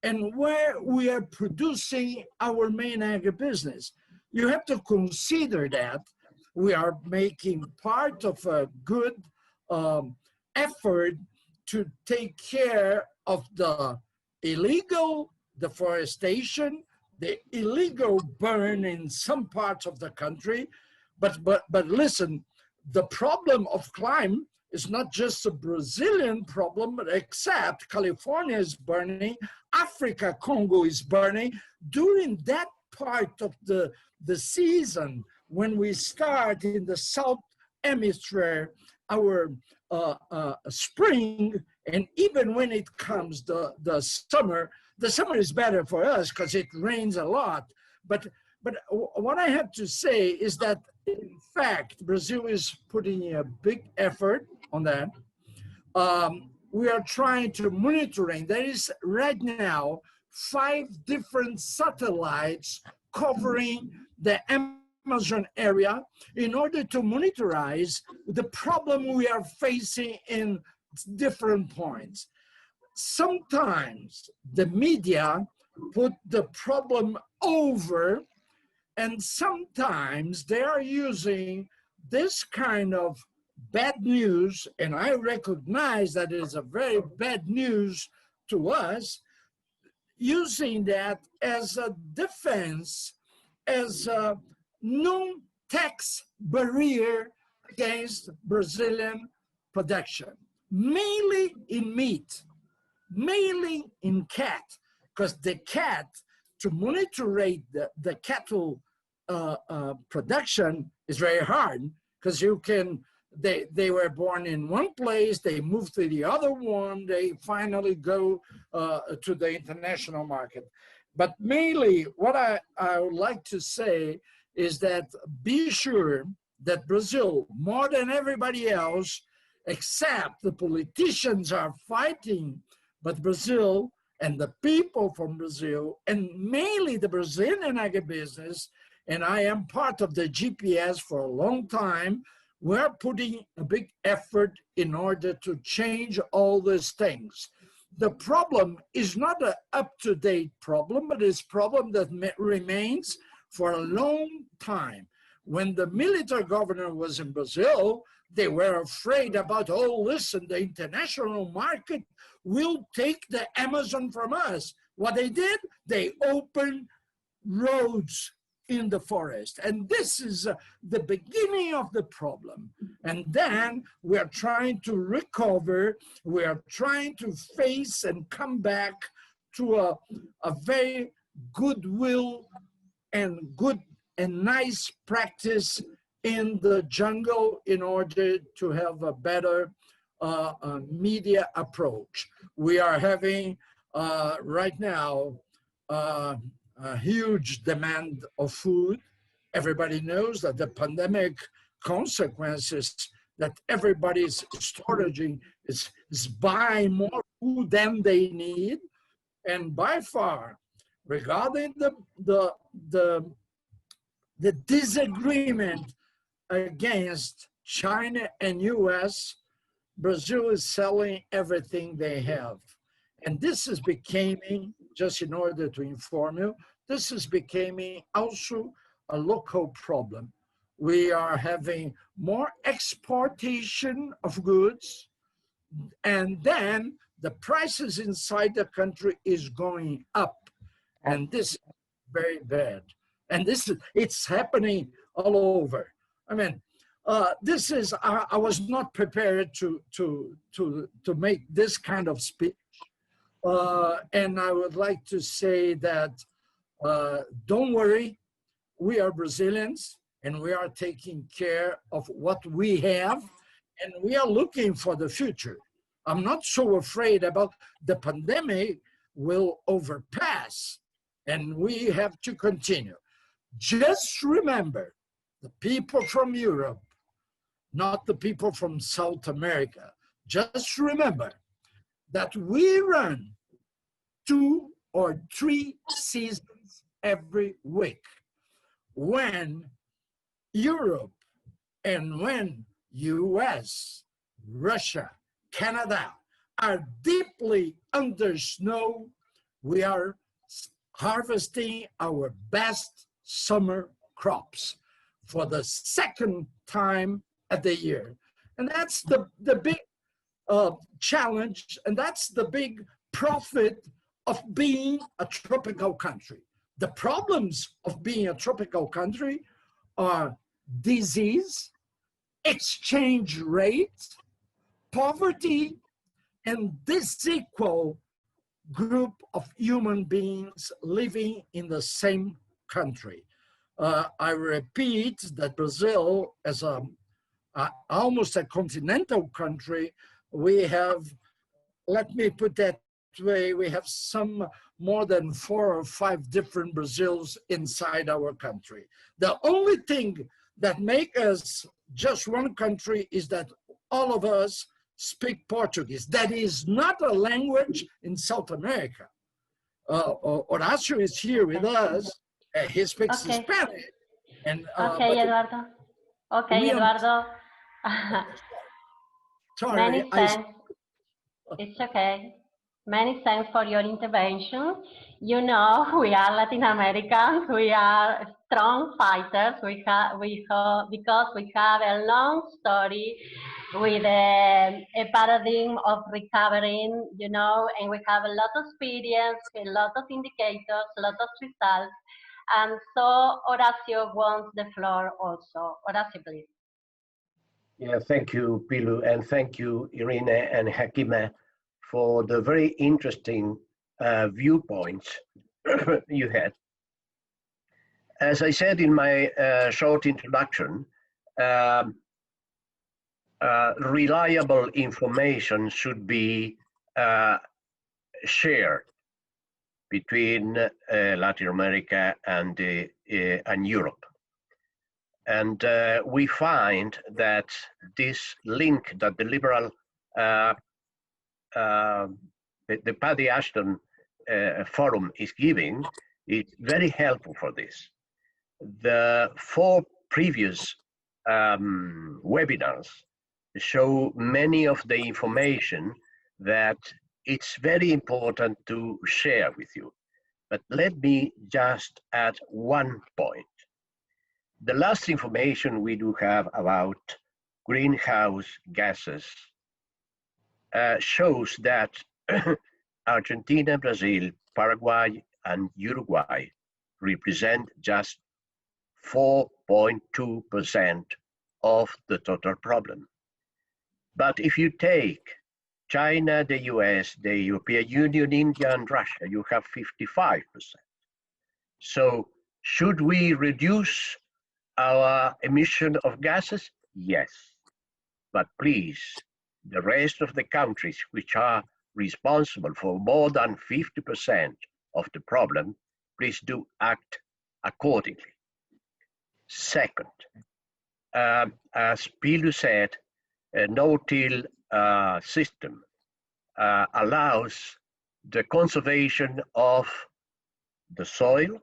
and where we are producing our main agribusiness. You have to consider that we are making part of a good effort to take care of the illegal deforestation, the illegal burn in some parts of the country. But listen, the problem of climate is not just a Brazilian problem, but except California is burning, Africa, Congo is burning. During that part of the season, when we start in the South Hemisphere, our spring, and even when it comes the summer is better for us because it rains a lot. But what I have to say is that, in fact, Brazil is putting a big effort on that. We are trying to monitoring. There is right now 5 different satellites covering the Amazon area in order to monitorize the problem we are facing in different points. Sometimes the media put the problem over, and sometimes they are using this kind of bad news, and I recognize that it is a very bad news to us, using that as a defense, as a non-tax barrier against Brazilian production, mainly in meat, mainly in cat, because the cat, to monitor the cattle production is very hard, because you can, they were born in one place, they move to the other one, they finally go to the international market. But mainly what I would like to say is that be sure that Brazil, more than everybody else, except the politicians are fighting, but Brazil and the people from Brazil, and mainly the Brazilian agribusiness, and I am part of the GPS for a long time, we're putting a big effort in order to change all these things. The problem is not an up-to-date problem, but it's a problem that remains for a long time. When the military governor was in Brazil, they were afraid about, oh, listen, the international market will take the Amazon from us. What they did, they opened roads in the forest. And this is the beginning of the problem. And then we are trying to recover, we are trying to face and come back to a very goodwill and good and nice practice in the jungle in order to have a better media approach. We are having right now a huge demand of food. Everybody knows that the pandemic consequences that everybody's storaging is buying more food than they need. And by far, regarding the disagreement against China and US, Brazil is selling everything they have. And this is becoming, just in order to inform you, this is becoming also a local problem. We are having more exportation of goods, and then the prices inside the country is going up. And this is very bad. And it's happening all over. I mean, this is, I was not prepared to make this kind of speech. And I would like to say that, don't worry, we are Brazilians and we are taking care of what we have, and we are looking for the future. I'm not so afraid about the pandemic will overpass, and we have to continue. Just remember, the people from Europe, not the people from South America, just remember that we run 2 or 3 seasons every week. When Europe And when US, Russia, Canada are deeply under snow, we are harvesting our best summer crops for the second time at the year. And that's the big challenge, and that's the big profit of being a tropical country. The problems of being a tropical country are disease, exchange rate, poverty, and disequal group of human beings living in the same country. I repeat that Brazil, as almost a continental country, we have, let me put that way, we have some more than 4 or 5 different Brazils inside our country. The only thing that makes us just one country is that all of us speak Portuguese. That is not a language in South America. Horacio is here with us. He speaks Spanish. And, okay, Eduardo. Okay, Eduardo. Sorry, Many thanks. It's okay. Many thanks for your intervention. You know, we are Latin Americans. We are strong fighters. Because we have a long story with a paradigm of recovering, you know, and we have a lot of experience, a lot of indicators, a lot of results. And so Horacio wants the floor also. Horacio, please. Yeah, thank you, Pilu, and thank you, Irene and Hakima, for the very interesting viewpoints you had. As I said in my short introduction, reliable information should be shared between Latin America and Europe. And we find that this link that the liberal, the Paddy Ashton Forum is giving is very helpful for this. The 4 previous webinars show many of the information that it's very important to share with you. But let me just add one point. The last information we do have about greenhouse gases shows that Argentina, Brazil, Paraguay, and Uruguay represent just 4.2% of the total problem. But if you take China, the US, the European Union, India, and Russia, you have 55%. So should we reduce our emission of gases? Yes. But please, the rest of the countries which are responsible for more than 50% of the problem, please do act accordingly. Second, as Pilu said, a no-till system allows the conservation of the soil,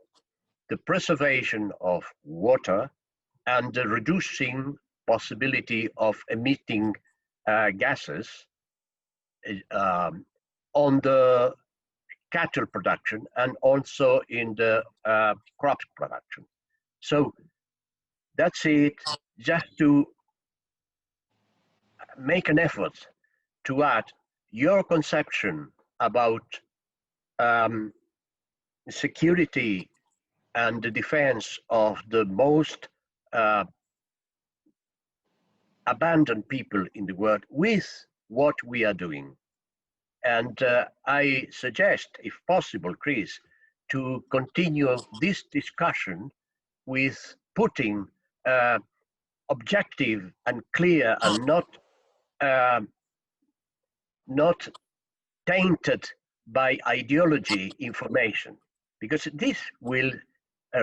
the preservation of water, and the reducing possibility of emitting gases on the cattle production and also in the crops production. So that's it, just to make an effort to add your conception about security and the defense of the most abandoned people in the world with what we are doing. And I suggest, if possible, Chris, to continue this discussion with putting objective and clear and not tainted by ideology information, because this will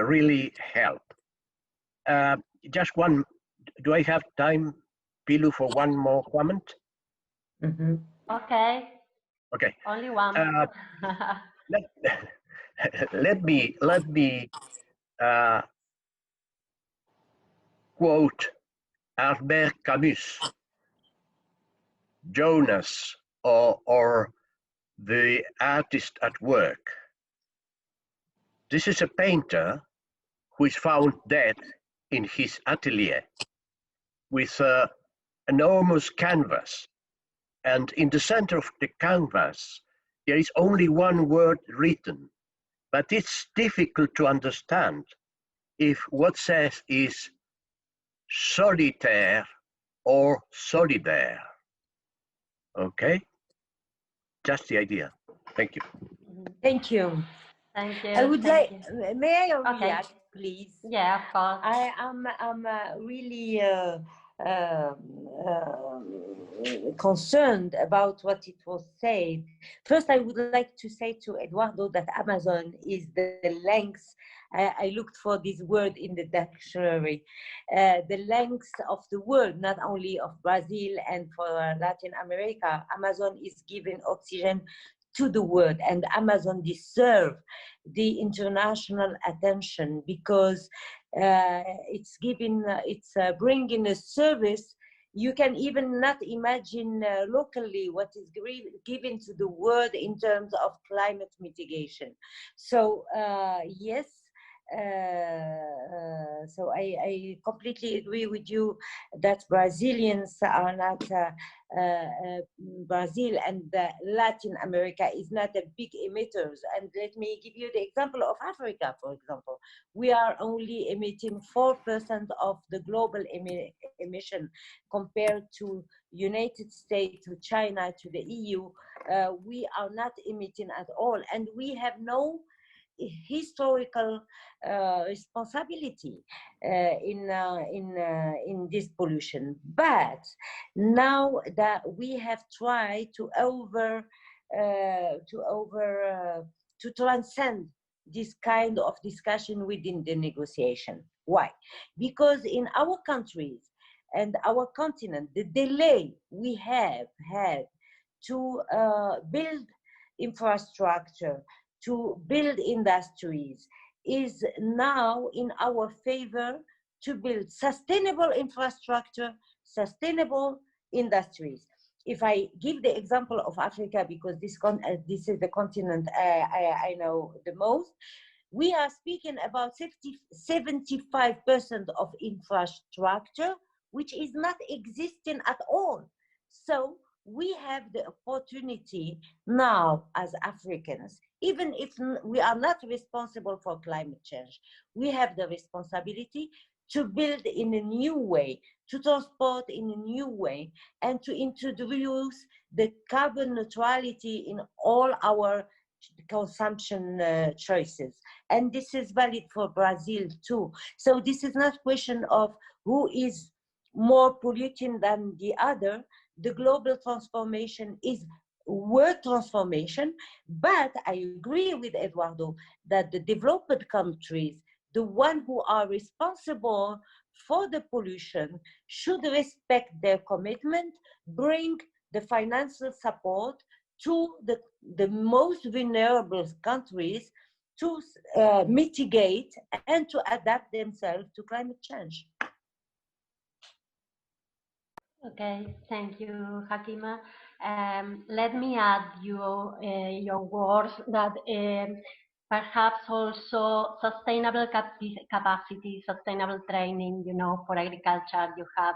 really help. Just one, do I have time, Pilu, for one more comment? Mm-hmm. Okay. Okay. Only one. Let me quote Albert Camus, Jonas, or the artist at work. This is a painter who is found dead in his atelier with an enormous canvas. And in the center of the canvas, there is only one word written, but it's difficult to understand if what says is solitaire or solidaire. Okay? Just the idea. Thank you. Thank you. Thank you. I would thank like, you. may I Okay. react, please? Yeah, of course. I am really concerned about what it was said. First, I would like to say to Eduardo that Amazon is the length. I looked for this word in the dictionary. The length of the world, not only of Brazil and for Latin America. Amazon is giving oxygen to the world, and Amazon deserves the international attention because it's bringing a service you can even not imagine locally what is given to the world in terms of climate mitigation. So yes, so I completely agree with you that Brazilians are not Brazil and Latin America is not a big emitters. And let me give you the example of Africa, for example. We are only emitting 4% of the global emission compared to United States, to China, to the EU. We are not emitting at all, and we have no historical responsibility in this pollution. But now that we have tried to transcend this kind of discussion within the negotiation. Why? Because in our countries and our continent, the delay we have had to build infrastructure, to build industries, is now in our favor to build sustainable infrastructure, sustainable industries. If I give the example of Africa, because this is the continent I know the most, we are speaking about 75% of infrastructure, which is not existing at all. So we have the opportunity now as Africans, even if we are not responsible for climate change, we have the responsibility to build in a new way, to transport in a new way, and to introduce the carbon neutrality in all our consumption choices. And this is valid for Brazil too. So this is not a question of who is more polluting than the other. The global transformation is world transformation, but I agree with Eduardo that the developed countries, the ones who are responsible for the pollution, should respect their commitment, bring the financial support to the most vulnerable countries to mitigate and to adapt themselves to climate change. Okay, thank you, Hakima. Let me add your words that perhaps also sustainable capacity, sustainable training, for agriculture. You have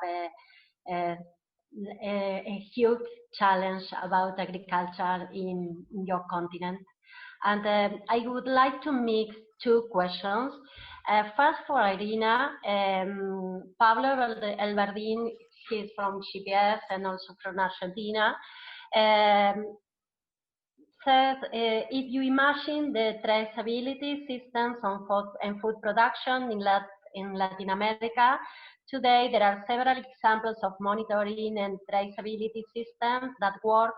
a huge challenge about agriculture in your continent. And I would like to mix two questions. First for Irina, Pablo Elverdin, he's from GPS and also from Argentina, says, if you imagine the traceability systems on food production in Latin America, today there are several examples of monitoring and traceability systems that work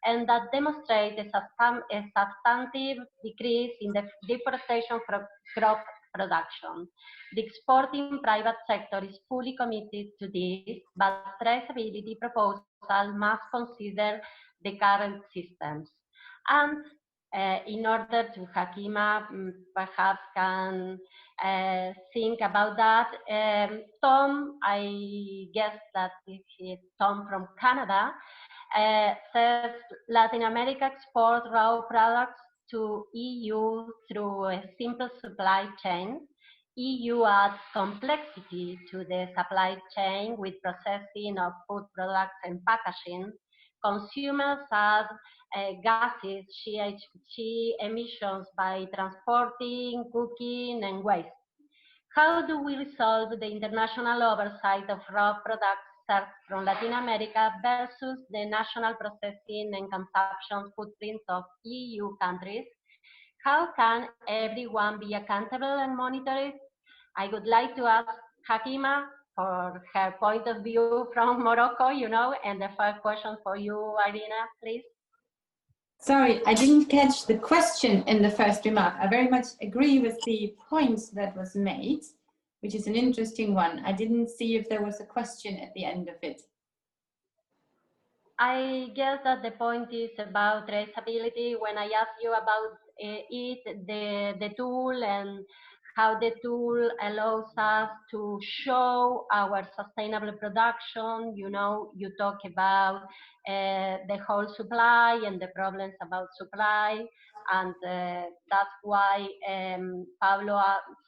and that demonstrate a substantive decrease in the deforestation from crop production. The exporting private sector is fully committed to this, but traceability proposal must consider the current systems. And in order to Hakima perhaps can think about that. Tom, I guess that is Tom from Canada, says Latin America exports raw products to EU through a simple supply chain. EU adds complexity to the supply chain with processing of food products and packaging. Consumers add gases, GHG emissions by transporting, cooking, and waste. How do we resolve the international oversight of raw products served from Latin America versus the national processing and consumption footprints of EU countries? How can everyone be accountable and monitor it? I would like to ask Hakima for her point of view from Morocco, and the first question for you, Irina, please. Sorry, I didn't catch the question in the first remark. I very much agree with the points that was made, which is an interesting one. I didn't see if there was a question at the end of it. I guess that the point is about traceability. When I asked you about the tool and how the tool allows us to show our sustainable production, you talk about the whole supply and the problems about supply, and that's why Pablo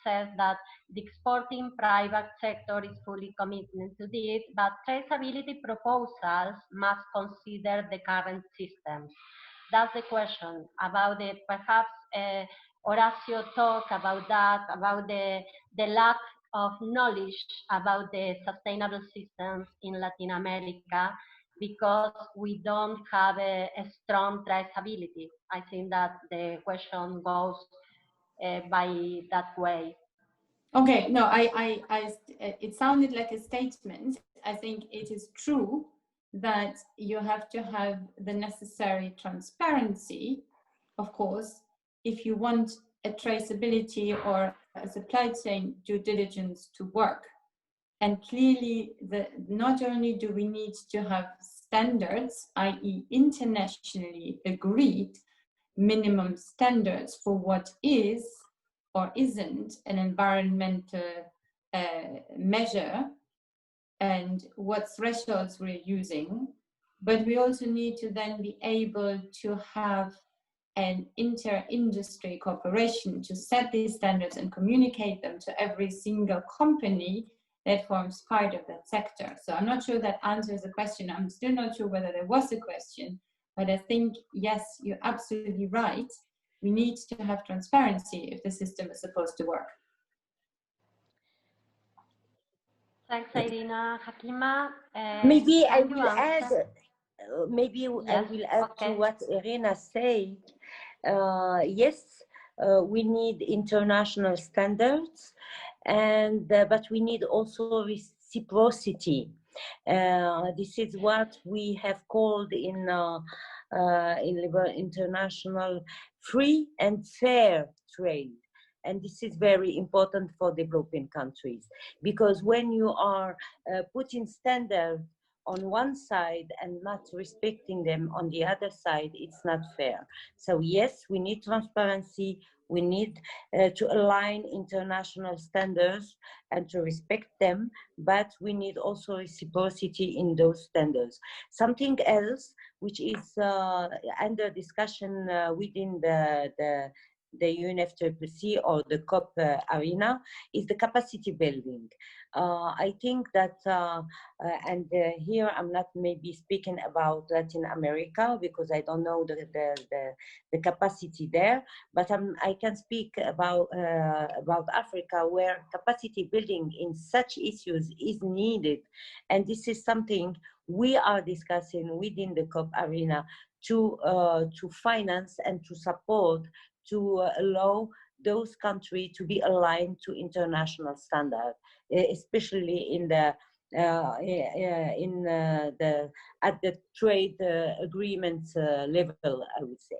says that the exporting private sector is fully committed to this, but traceability proposals must consider the current systems. That's the question about it. Perhaps Horacio talked about that, about the lack of knowledge about the sustainable systems in Latin America, because we don't have a strong traceability. I think that the question goes by that way. Okay, no, it sounded like a statement. I think it is true that you have to have the necessary transparency, of course, if you want a traceability or a supply chain due diligence to work. And clearly, not only do we need to have standards, i.e. internationally agreed minimum standards for what is or isn't an environmental measure and what thresholds we're using, but we also need to then be able to have an inter-industry cooperation to set these standards and communicate them to every single company that forms part of that sector. So I'm not sure that answers the question. I'm still not sure whether there was a question, but I think, yes, you're absolutely right. We need to have transparency if the system is supposed to work. Thanks, Irina. Hakima, maybe I will add. Yes, I will add to what Irina said. Yes, we need international standards, and but we need also reciprocity. This is what we have called in international free and fair trade. And this is very important for developing countries, because when you are putting standards on one side and not respecting them on the other side, it's not fair. So yes, we need transparency. We need to align international standards and to respect them, but we need also reciprocity in those standards. Something else which is under discussion within the UNFCCC or the COP arena is the capacity building. I think that, here I'm not maybe speaking about Latin America because I don't know the capacity there, but I can speak about Africa, where capacity building in such issues is needed, and this is something we are discussing within the COP arena to finance and to support, to allow those countries to be aligned to international standards, especially in the at the trade agreements level, I would say.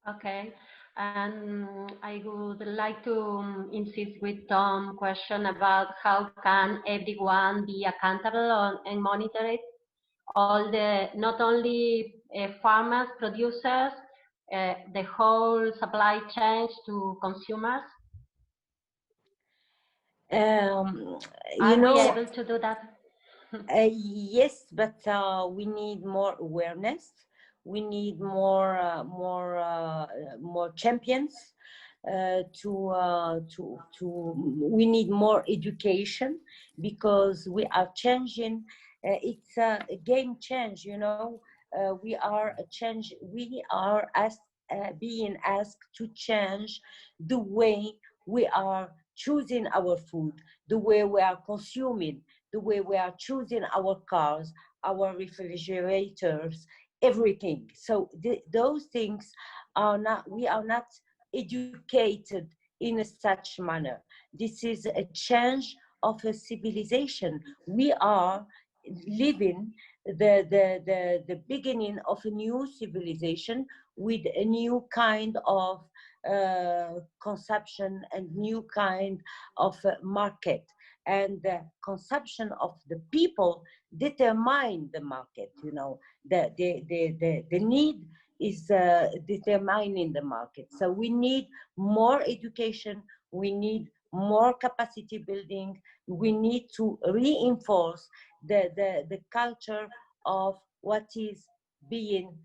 Okay, and I would like to insist with Tom's question about how can everyone be accountable and monitor it. All the, not only farmers, producers, the whole supply chain to consumers? You Are we know, able to do that? yes, but we need more awareness. We need more champions. We need more education, because we are changing. It's a game change, you know. We are a change. We are being asked to change the way we are choosing our food, the way we are consuming, the way we are choosing our cars, our refrigerators, everything. So those things are not, we are not educated in such manner. This is a change of a civilization. We are living the beginning of a new civilization with a new kind of consumption and new kind of market. And the consumption of the people determine the market, you know. The need is determining the market. So we need more education, we need more capacity building, we need to reinforce the culture of what is being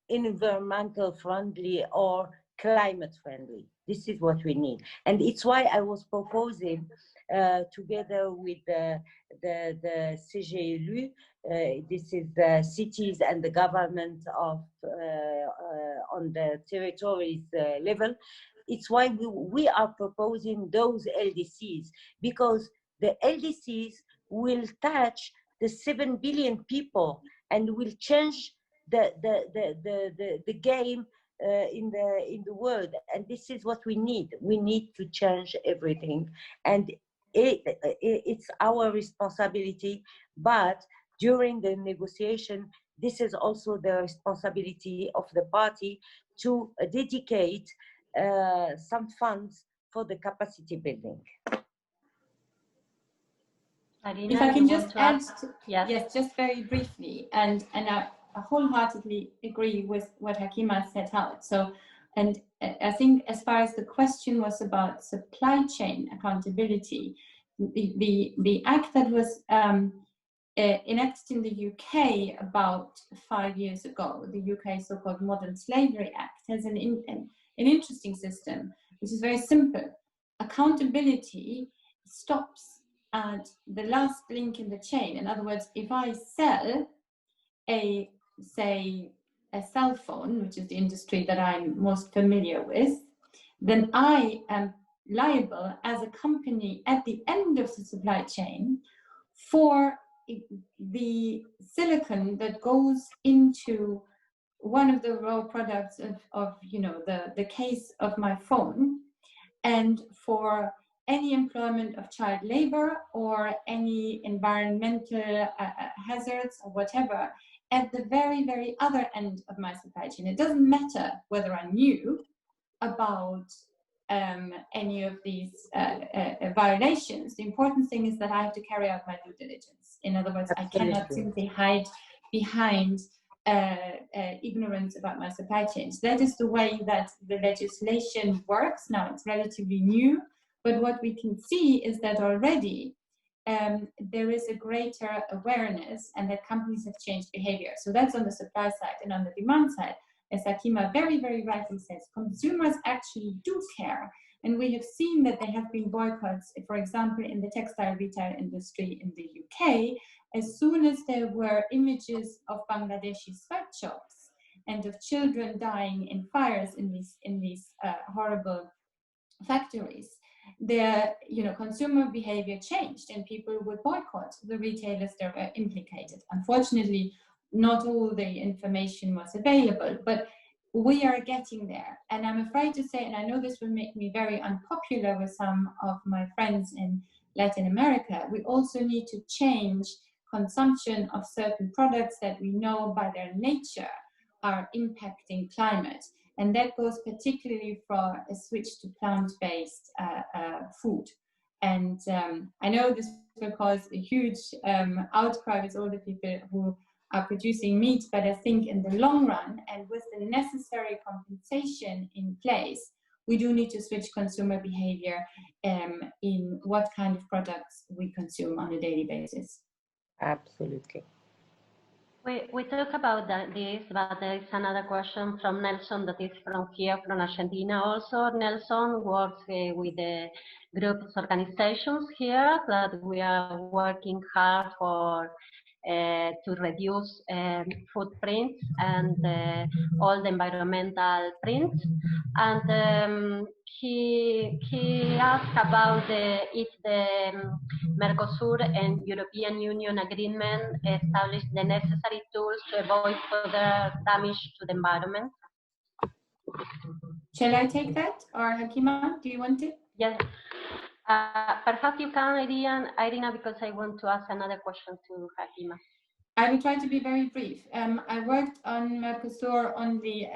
environmental friendly or climate friendly. This is what we need. And it's why I was proposing together with the CGLU, this is the cities and the government of on the territories level. It's why we are proposing those LDCs, because the LDCs will touch the 7 billion people and will change the game in the world. And this is what we need. We need to change everything, and it's our responsibility. But during the negotiation, this is also the responsibility of the party to dedicate some funds for the capacity building. Marina, if I can just add, yes. yes, just very briefly, and I wholeheartedly agree with what Hakima set out. So, and I think as far as the question was about supply chain accountability, the act that was enacted in the UK about 5 years ago, the UK so-called Modern Slavery Act, has an interesting system, which is very simple. Accountability stops at the last link in the chain. In other words, if I sell say a cell phone, which is the industry that I'm most familiar with, then I am liable as a company at the end of the supply chain for the silicon that goes into one of the raw products of you know, the case of my phone, and for any employment of child labor or any environmental hazards or whatever at the very, very other end of my supply chain. It doesn't matter whether I knew about any of these violations. The important thing is that I have to carry out my due diligence. In other words, Absolutely. I cannot simply hide behind ignorance about my supply chains. That is the way that the legislation works. Now it's relatively new, but what we can see is that already there is a greater awareness and that companies have changed behavior. So that's on the supply side. And on the demand side, as Hakima very, very rightly says, consumers actually do care. And we have seen that there have been boycotts, for example, in the textile retail industry in the UK, as soon as there were images of Bangladeshi sweatshops and of children dying in fires in these horrible factories. Their consumer behavior changed and people would boycott the retailers that were implicated. Unfortunately, not all the information was available, but we are getting there. And I'm afraid to say, and I know this will make me very unpopular with some of my friends in Latin America, we also need to change consumption of certain products that we know by their nature are impacting climate. And that goes particularly for a switch to plant-based food. And I know this will cause a huge outcry with all the people who are producing meat, but I think in the long run, and with the necessary compensation in place, we do need to switch consumer behavior in what kind of products we consume on a daily basis. Absolutely. We talk about this, but there is another question from Nelson that is from here, from Argentina also. Nelson works with the groups, organizations here that we are working hard for to reduce footprints and all the environmental prints. And he asked about if the Mercosur and European Union agreement establish the necessary tools to avoid further damage to the environment. Shall I take that, or Hakima, do you want it? Yes. Perhaps you can, Irina, because I want to ask another question to Hakima. I will try to be very brief. I worked on Mercosur only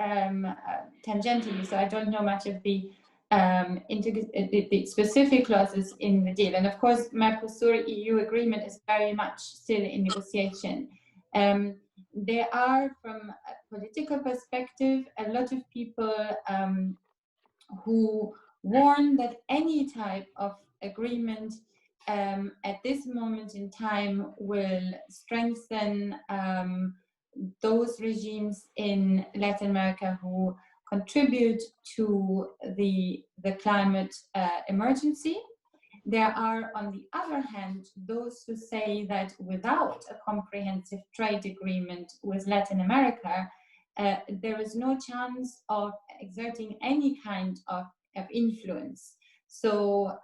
tangentially, so I don't know much of the specific clauses in the deal. And of course, Mercosur EU agreement is very much still in negotiation. There are, from a political perspective, a lot of people who warn that any type of agreement at this moment in time will strengthen those regimes in Latin America who contribute to the climate emergency. There are, on the other hand, those who say that without a comprehensive trade agreement with Latin America, there is no chance of exerting any kind of influence. So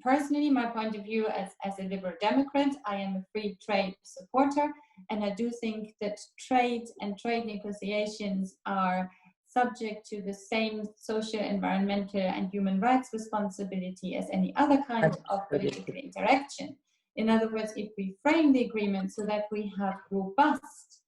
personally, my point of view as a liberal Democrat, I am a free trade supporter, and I do think that trade and trade negotiations are subject to the same social, environmental, and human rights responsibility as any other kind of political interaction. In other words, if we frame the agreement so that we have robust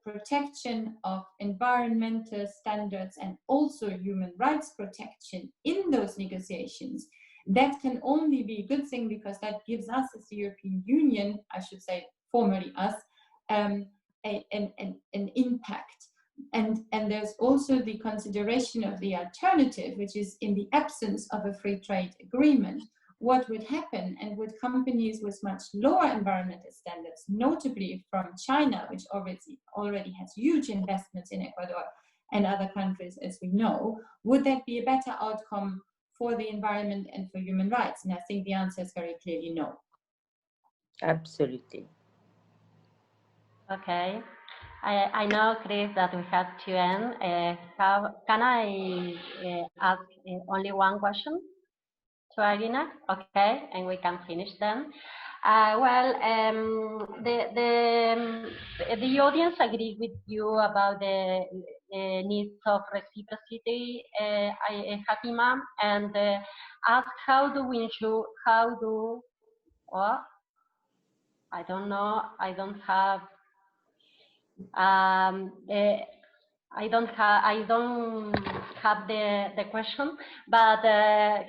protection of environmental standards and also human rights protection in those negotiations, that can only be a good thing, because that gives us as the European Union, I should say formerly us, an impact. And there's also the consideration of the alternative, which is in the absence of a free trade agreement, what would happen, and would companies with much lower environmental standards, notably from China, which already has huge investments in Ecuador and other countries, as we know, would that be a better outcome for the environment and for human rights? And I think the answer is very clearly no. Absolutely. Okay. I know, Chris, that we have to end. Can I ask only one question to Irina? Okay, and we can finish then. The audience agreed with you about the needs of reciprocity, Hakima, and ask how do we ensure, I don't know, I don't have the question, but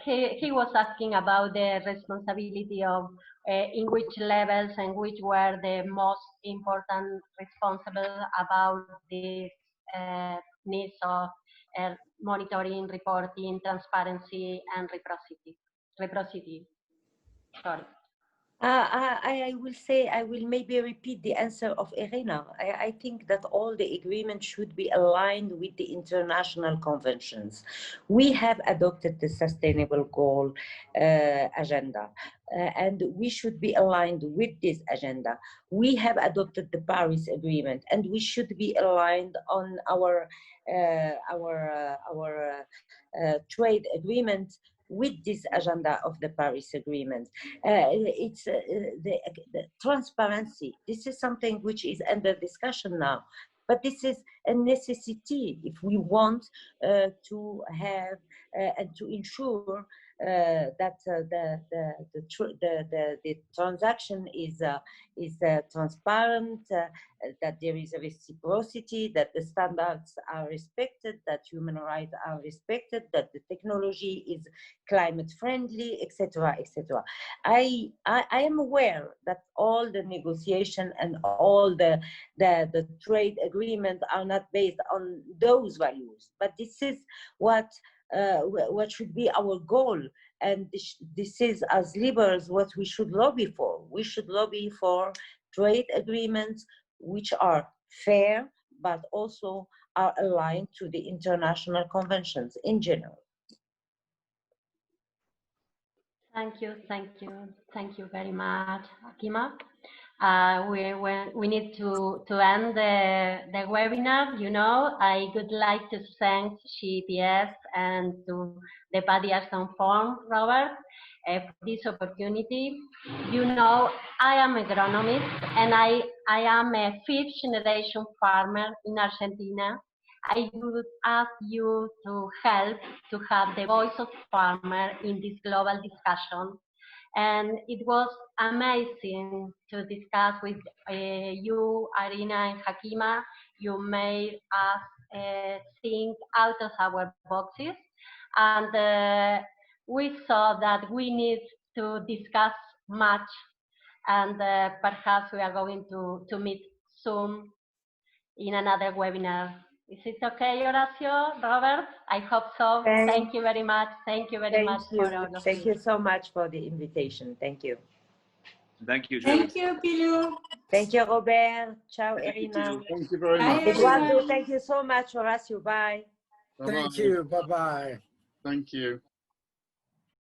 he was asking about the responsibility of in which levels and which were the most important responsible about these needs of monitoring, reporting, transparency, and reciprocity. Sorry. I will say, I will maybe repeat the answer of Irina. I think that all the agreements should be aligned with the international conventions. We have adopted the Sustainable Goal agenda, and we should be aligned with this agenda. We have adopted the Paris Agreement, and we should be aligned on our trade agreement with this agenda of the Paris Agreement. It's the transparency. This is something which is under discussion now, but this is a necessity if we want to have and to ensure the transaction is transparent, that there is a reciprocity, that the standards are respected, that human rights are respected, that the technology is climate friendly, etc., etc. I am aware that all the negotiation and all the trade agreement are not based on those values, but this is what should be our goal, and this is, as liberals, what we should lobby for. We should lobby for trade agreements which are fair but also are aligned to the international conventions in general. Thank you very much, Hakima. We need to end the webinar. You know, I would like to thank GPS and to the Paddy Ashton Forum, Robert, for this opportunity. You know, I am agronomist and I am a 5th generation farmer in Argentina. I would ask you to help to have the voice of farmer in this global discussion. And it was amazing to discuss with you, Arina and Hakima. You made us think out of our boxes. And we saw that we need to discuss much. And perhaps we are going to meet soon in another webinar. Is it okay, Horacio, Robert? I hope so. Thank you very much. Thank you very much for all of you. Thank you so much for the invitation. Thank you. Thank you, Julie. Thank you, Pilou. Thank you, Robert. Ciao, Irina. Thank you very Bye, much. everyone. Eduardo, thank you so much, Horacio. Bye. Bye-bye. Thank you. Bye-bye. Thank you.